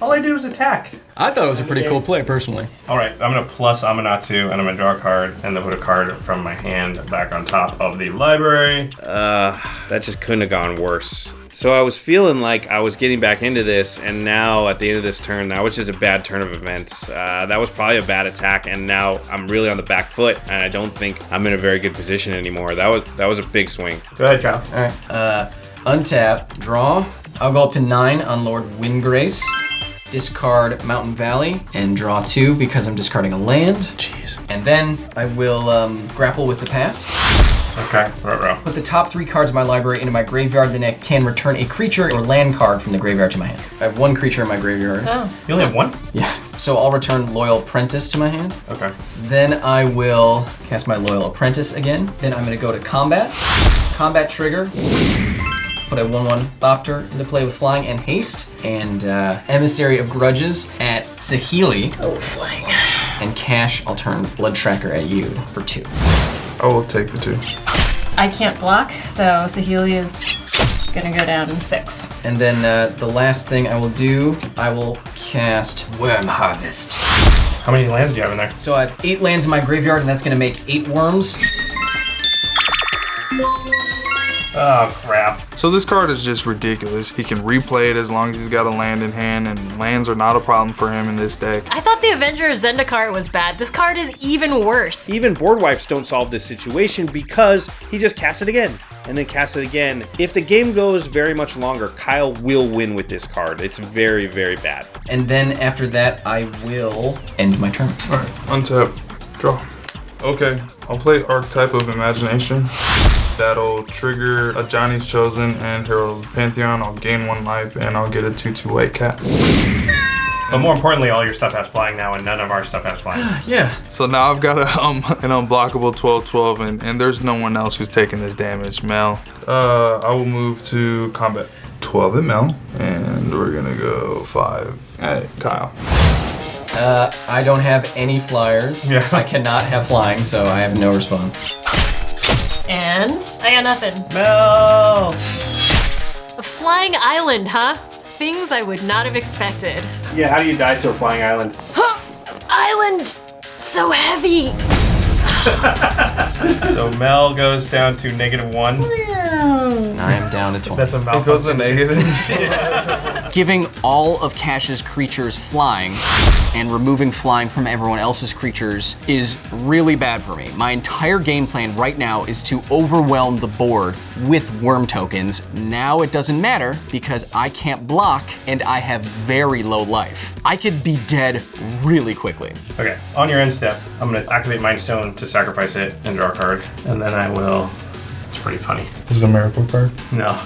All I did was attack. I thought it was a pretty cool play, personally. All right, I'm gonna plus Aminatou, and I'm gonna draw a card, and then put a card from my hand back on top of the library. That just couldn't have gone worse. So I was feeling like I was getting back into this, and now at the end of this turn, that was just a bad turn of events. That was probably a bad attack, and now I'm really on the back foot, and I don't think I'm in a very good position anymore. That was a big swing. Go ahead, Kyle. All right. Untap, draw. I'll go up to 9 on Lord Windgrace. Discard Mountain Valley and draw 2 because I'm discarding a land. Jeez. And then I will grapple with the past. Okay, row. Put the top 3 cards of my library into my graveyard, then I can return a creature or land card from the graveyard to my hand. I have 1 creature in my graveyard. Oh. You only have 1? Yeah. So I'll return Loyal Apprentice to my hand. Okay. Then I will cast my Loyal Apprentice again. Then I'm gonna go to combat. Combat trigger. Put a 1/1 Thopter into play with flying and haste. And Emissary of Grudges at Saheeli. Oh, flying. And Cash, I'll turn Blood Tracker at you for 2. I will take the 2. I can't block, so Saheeli is gonna go down 6. And then the last thing I will do, I will cast Worm Harvest. How many lands do you have in there? So I have 8 lands in my graveyard, and that's gonna make 8 worms. Oh, crap. So this card is just ridiculous. He can replay it as long as he's got a land in hand, and lands are not a problem for him in this deck. I thought the Avenger of Zendikar was bad. This card is even worse. Even board wipes don't solve this situation because he just casts it again and then casts it again. If the game goes very much longer, Kyle will win with this card. It's very, very bad. And then after that, I will end my turn. All right, untap, draw. Okay, I'll play Archetype of Imagination. That'll trigger a Johnny's Chosen and Herald of the Pantheon. I'll gain 1 life, and I'll get a 2/2 white cat. But more importantly, all your stuff has flying now, and none of our stuff has flying. Yeah. So now I've got an unblockable 12/12, and there's no one else who's taking this damage. Mel. I will move to combat. 12 at Mel, and we're gonna go 5 at Kyle. I don't have any flyers. Yeah. I cannot have flying, so I have no response. And I got nothing. No! A flying island, huh? Things I would not have expected. Yeah, how do you die to a flying island? Huh! Island! So heavy! So Mel goes down to -1. And I am down to 20. That's a Mel. It goes to negatives. Giving all of Cash's creatures flying and removing flying from everyone else's creatures is really bad for me. My entire game plan right now is to overwhelm the board with worm tokens. Now it doesn't matter because I can't block and I have very low life. I could be dead really quickly. Okay, on your end step, I'm gonna activate Mind Stone to sacrifice it and draw a card, and then I will. It's pretty funny. Is it a miracle card? No,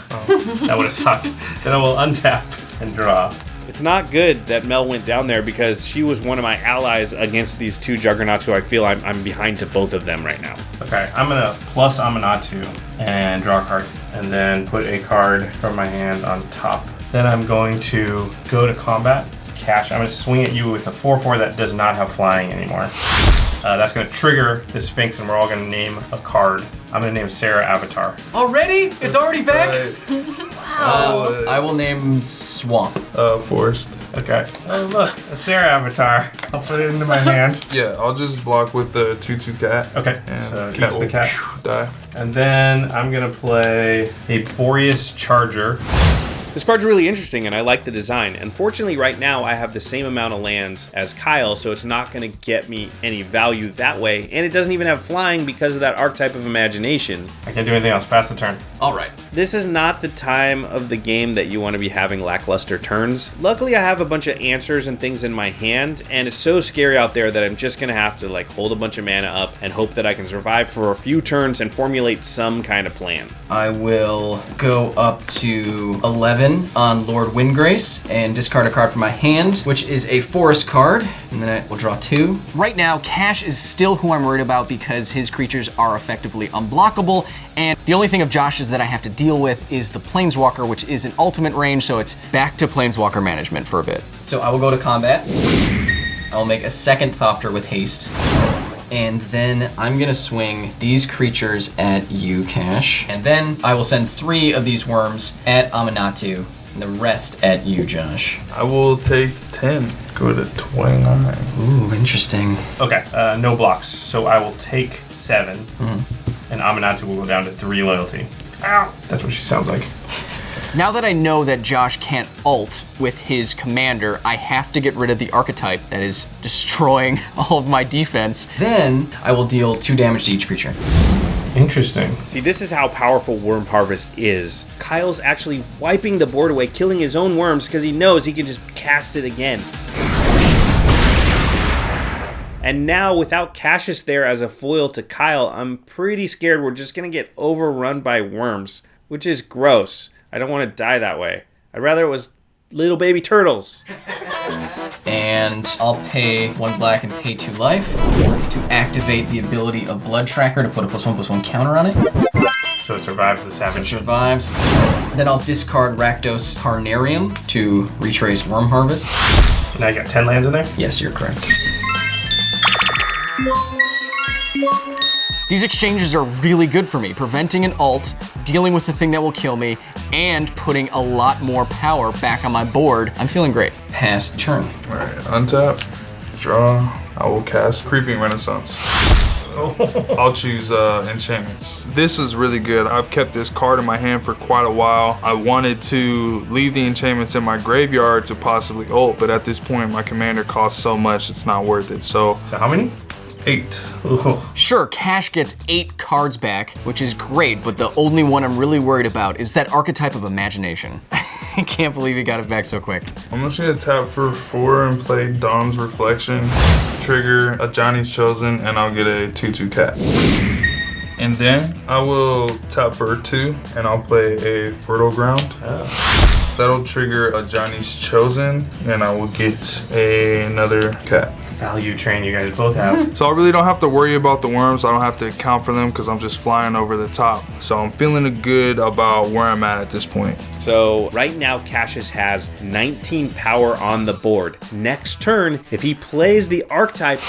that would have sucked. Then I will untap and draw. It's not good that Mel went down there because she was one of my allies against these 2 Juggernauts who I feel I'm behind to both of them right now. Okay, I'm gonna plus Aminatou and draw a card, and then put a card from my hand on top. Then I'm going to go to combat. Cash, I'm gonna swing at you with a 4/4 that does not have flying anymore. That's gonna trigger the Sphinx, and we're all gonna name a card. I'm gonna name Sarah Avatar. Already? It's already back? Wow. I will name Swamp. Forest. Okay. Oh look, a Sarah Avatar. I'll put it into my hand. Yeah, I'll just block with the 2/2 cat. Okay. And So cat eats the will cat. die. And then I'm gonna play a Boreas Charger. This card's really interesting and I like the design. Unfortunately, right now I have the same amount of lands as Kyle, so it's not going to get me any value that way, and it doesn't even have flying because of that archetype of imagination. I can't do anything else. Pass the turn. All right. This is not the time of the game that you want to be having lackluster turns. Luckily, I have a bunch of answers and things in my hand, and it's so scary out there that I'm just going to have to like hold a bunch of mana up and hope that I can survive for a few turns and formulate some kind of plan. I will go up to 11 on Lord Windgrace and discard a card from my hand, which is a forest card, and then I will draw 2. Right now, Cash is still who I'm worried about because his creatures are effectively unblockable, and the only thing of Josh's that I have to deal with is the Planeswalker, which is an ultimate range, so it's back to Planeswalker management for a bit. So I will go to combat. I'll make a second Thopter with haste. And then I'm gonna swing these creatures at you, Cash. And then I will send 3 of these worms at Aminatu, and the rest at you, Josh. I will take 10. Go to 29. Ooh, interesting. Okay, no blocks. So I will take 7, and Aminatu will go down to 3 loyalty. Ow! That's what she sounds like. Now that I know that Josh can't ult with his commander, I have to get rid of the archetype that is destroying all of my defense. Then I will deal 2 damage to each creature. Interesting. See, this is how powerful Worm Harvest is. Kyle's actually wiping the board away, killing his own worms because he knows he can just cast it again. And now, without Cassius there as a foil to Kyle, I'm pretty scared we're just going to get overrun by worms, which is gross. I don't want to die that way. I'd rather it was little baby turtles. And I'll pay 1 black and pay 2 life to activate the ability of Blood Tracker to put a +1/+1 counter on it. So it survives the So it savage. survives. Then I'll discard Rakdos Carnarium to retrace Worm Harvest. Now you got 10 lands in there? Yes, you're correct. These exchanges are really good for me, preventing an ult, dealing with the thing that will kill me, and putting a lot more power back on my board. I'm feeling great. Pass turn. Alright, untap, draw. I will cast Creeping Renaissance. I'll choose enchantments. This is really good. I've kept this card in my hand for quite a while. I wanted to leave the enchantments in my graveyard to possibly ult, but at this point my commander costs so much it's not worth it. So So how many? 8. Ooh. Sure, Cash gets 8 cards back, which is great, but the only one I'm really worried about is that archetype of imagination. I can't believe he got it back so quick. I'm just gonna tap for 4 and play Dawn's Reflection, trigger a Johnny's Chosen, and I'll get a 2/2 cat. And then I will tap for 2 and I'll play a Fertile Ground. That'll trigger a Johnny's Chosen and I will get another cat. Value train you guys both have. So I really don't have to worry about the worms. I don't have to account for them because I'm just flying over the top. So I'm feeling good about where I'm at this point. So right now, Cassius has 19 power on the board. Next turn, if he plays the archetype,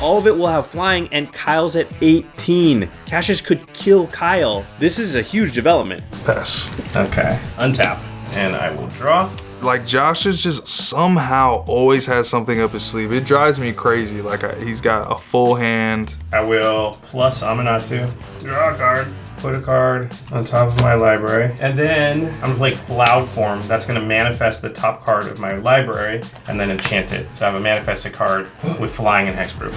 all of it will have flying, and Kyle's at 18. Cassius could kill Kyle. This is a huge development. Pass. Okay. Untap. And I will draw. Like Josh is just somehow always has something up his sleeve. It drives me crazy. Like he's got a full hand. I will plus Aminatu. Draw a card. Put a card on top of my library. And then I'm gonna play Cloud Form. That's gonna manifest the top card of my library and then enchant it. So I have a manifested card with flying and hexproof.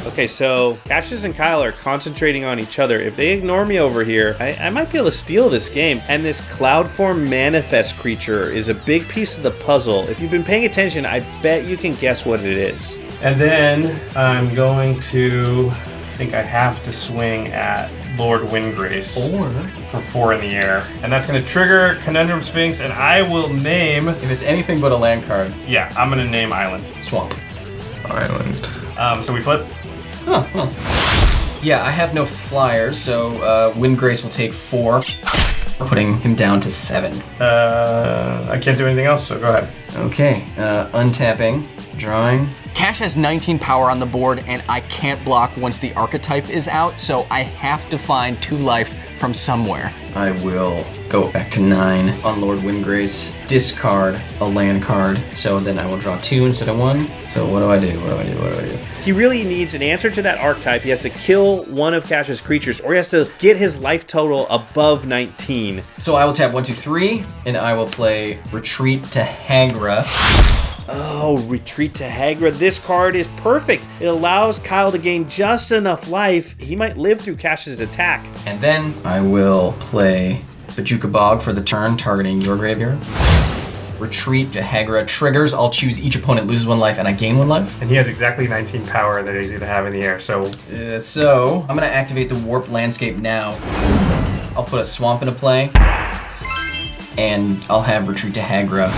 Okay, so Cassius and Kyle are concentrating on each other. If they ignore me over here, I might be able to steal this game. And this Cloud Form Manifest creature is a big piece of the puzzle. If you've been paying attention, I bet you can guess what it is. And then I'm going to, I think I have to swing at Lord Windgrace for 4 in the air. And that's gonna trigger Conundrum Sphinx, and I will name, If it's anything but a land card, yeah, I'm gonna name Island. swamp. Island. So we flip. Yeah, I have no flyers, so Windgrace will take 4, putting him down to 7. I can't do anything else, so go ahead. Okay, untapping, drawing. Cash has 19 power on the board, and I can't block once the archetype is out, so I have to find 2 life from somewhere. I will go back to 9 on Lord Windgrace, discard a land card, so then I will draw 2 instead of 1. So what do I do? He really needs an answer to that archetype. He has to kill one of Cassius' creatures, or he has to get his life total above 19. So I will tap 1, 2, 3, and I will play Retreat to Hagra. Oh, Retreat to Hagra. This card is perfect. It allows Kyle to gain just enough life. He might live through Cassius' attack. And then I will play Bajuka Bog for the turn, targeting your graveyard. Retreat to Hagra triggers. I'll choose each opponent loses 1 life and I gain 1 life. And he has exactly 19 power that he's going to have in the air, so... So I'm going to activate the Warp Landscape now. I'll put a Swamp into play. And I'll have Retreat to Hagra.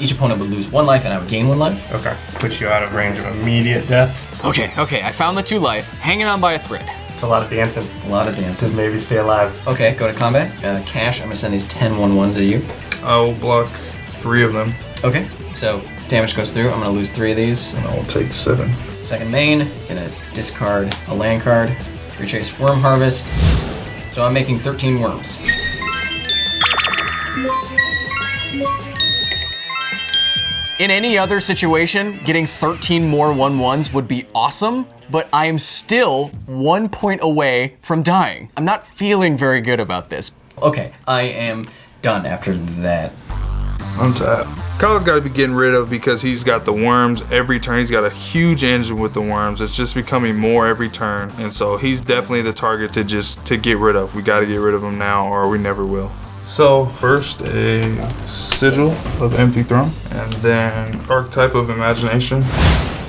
Each opponent would lose 1 life and I would gain 1 life. Okay. Puts you out of range of immediate death. Okay, I found the 2 life, hanging on by a thread. It's a lot of dancing. A lot of dancing. To maybe stay alive. Okay, go to combat. Cash, I'm going to send these 10 1/1s at you. I will block 3 of them. Okay, so damage goes through. I'm going to lose 3 of these. And I will take 7. Second main, gonna discard a land card, retrace Worm Harvest. So I'm making 13 worms. In any other situation, getting 13 more 1/1s would be awesome, but I am still 1 point away from dying. I'm not feeling very good about this. Okay, I am done after that. Untap. Kyle's got to be getting rid of because he's got the worms every turn. He's got a huge engine with the worms. It's just becoming more every turn. And so he's definitely the target to get rid of. We got to get rid of him now or we never will. So first a Sigil of Empty Throne and then Archetype of Imagination.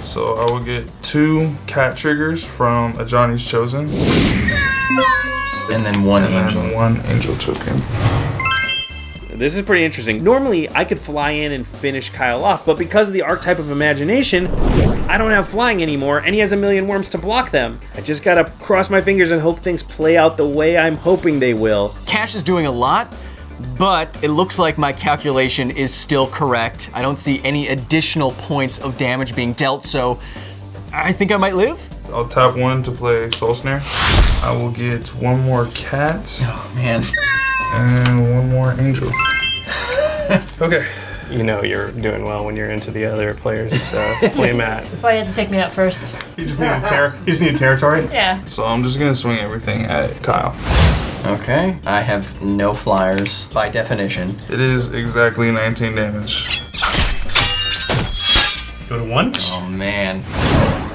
So I will get 2 cat triggers from a Johnny's Chosen. And then 1 angel. And 1 angel token. This is pretty interesting. Normally, I could fly in and finish Kyle off, but because of the Archetype of Imagination, I don't have flying anymore, and he has a million worms to block them. I just gotta cross my fingers and hope things play out the way I'm hoping they will. Cash is doing a lot, but it looks like my calculation is still correct. I don't see any additional points of damage being dealt, so I think I might live. I'll tap 1 to play Soul Snare. I will get 1 more cat. Oh man. And 1 more angel. Okay. You know you're doing well when you're into the other players' play mat. That's why you had to take me out first. You just need territory? Yeah. So I'm just gonna swing everything at Kyle. Okay, I have no flyers by definition. It is exactly 19 damage. Go to 1? Oh man.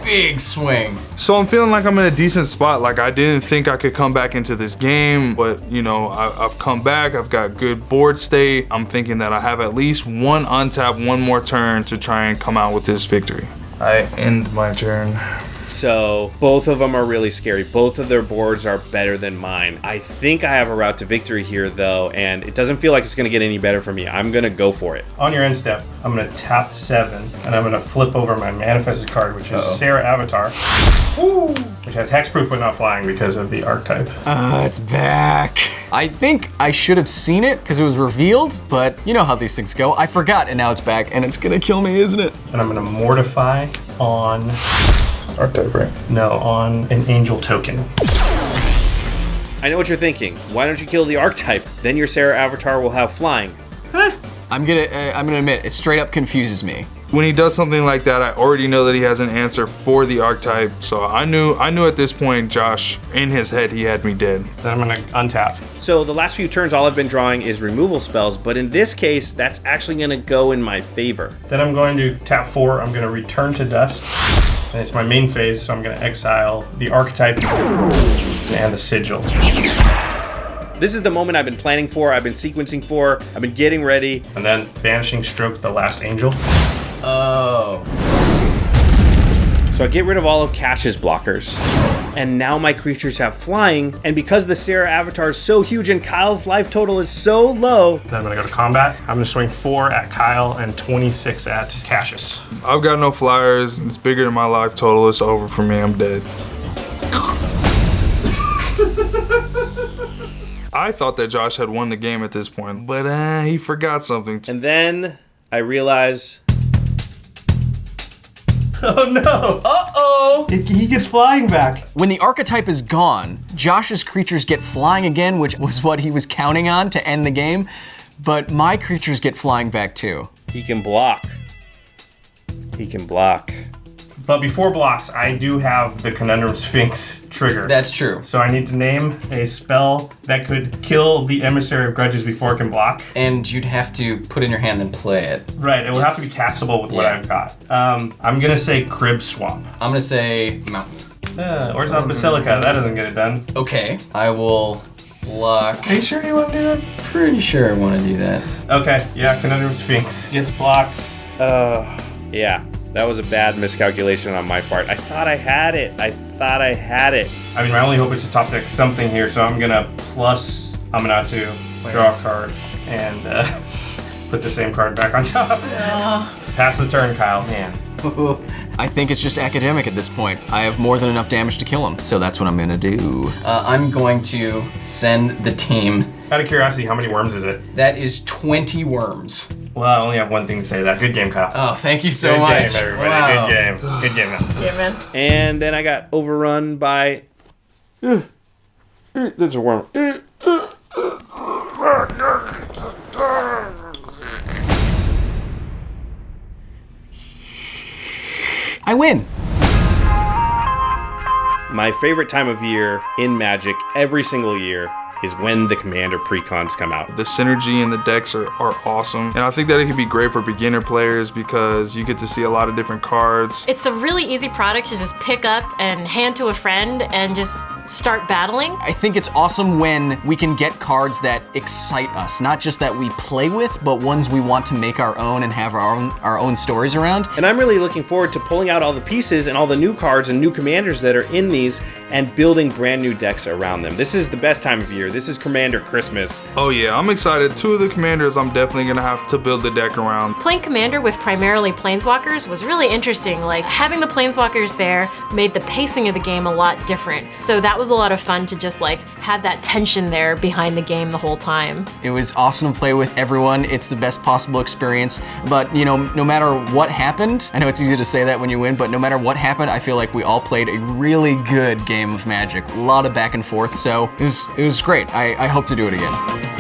Big swing. So I'm feeling like I'm in a decent spot. Like I didn't think I could come back into this game, but you know, I've come back. I've got good board state. I'm thinking that I have at least 1 untap, 1 more turn to try and come out with this victory. I end my turn. So both of them are really scary. Both of their boards are better than mine. I think I have a route to victory here though, and it doesn't feel like it's gonna get any better for me. I'm gonna go for it. On your end step, I'm going to tap 7, and I'm going to flip over my manifested card, which is Sarah Avatar. Woo! Which has hexproof but not flying because of the archetype. It's back. I think I should have seen it because it was revealed, but you know how these things go. I forgot and now it's back and it's gonna kill me, isn't it? And I'm going to mortify on... Archetype, right? No, on an angel token. I know what you're thinking. Why don't you kill the archetype? Then your Sarah Avatar will have flying. I'm gonna admit, it straight up confuses me. When he does something like that, I already know that he has an answer for the archetype. So I knew at this point, Josh, in his head, he had me dead. Then I'm going to untap. So the last few turns, all I've been drawing is removal spells, but in this case, that's actually gonna go in my favor. Then I'm going to tap 4. I'm going to return to dust. And it's my main phase, so I'm going to exile the archetype and the sigil. This is the moment I've been planning for, I've been sequencing for, I've been getting ready. And then Vanishing Stroke the last angel. Oh. So I get rid of all of Cash's blockers. And now my creatures have flying, and because the Sarah Avatar is so huge and Kyle's life total is so low... Then I'm going to go to combat. I'm going to swing 4 at Kyle and 26 at Cassius. I've got no flyers. It's bigger than my life total. It's over for me. I'm dead. I thought that Josh had won the game at this point, but he forgot something. And then I realize Oh no! Uh-oh! He gets flying back. When the archetype is gone, Josh's creatures get flying again, which was what he was counting on to end the game, but my creatures get flying back too. He can block. He can block. But before blocks, I do have the Conundrum Sphinx trigger. That's true. So I need to name a spell that could kill the Emissary of Grudges before it can block. And you'd have to put it in your hand and play it. Right, it will have to be castable with what Yeah. I've got. I'm gonna say Crib Swap. I'm gonna say mountain. Where's not Basilica? That doesn't get it done. Okay, I will block. Are you sure you want to do that? Pretty sure I want to do that. Okay, yeah, Conundrum Sphinx gets blocked. Yeah, that was a bad miscalculation on my part. I thought I had it. I I mean, my only hope is to top deck something here, so I'm gonna plus Aminatu, draw a card, and put the same card back on top. Pass the turn, Kyle. Man. I think it's just academic at this point. I have more than enough damage to kill him, so that's what I'm gonna do. I'm going to send the team. Out of curiosity, how many worms is it? That is 20 worms. Well, I only have one thing to say to that. Good game, Kyle. Oh, thank you so Good much. game, everybody. Wow. Good game. Good game, man. Yeah, man. And then I got overrun by... There's a worm. I win. My favorite time of year in Magic, every single year, is when the Commander precons come out. The synergy in the decks are awesome. And I think that it could be great for beginner players because you get to see a lot of different cards. It's a really easy product to just pick up and hand to a friend and just start battling. I think it's awesome when we can get cards that excite us, not just that we play with, but ones we want to make our own and have our own stories around. And I'm really looking forward to pulling out all the pieces and all the new cards and new commanders that are in these and building brand new decks around them. This is the best time of year. This is Commander Christmas. Oh yeah, I'm excited. Two of the commanders I'm definitely gonna have to build the deck around. Playing Commander with primarily Planeswalkers was really interesting. Like, having the Planeswalkers there made the pacing of the game a lot different. So that was a lot of fun to just like have that tension there behind the game the whole time. It was awesome to play with everyone. It's the best possible experience. But, you know, no matter what happened, I know it's easy to say that when you win, but no matter what happened, I feel like we all played a really good game of Magic. A lot of back and forth, so it was great. I hope to do it again.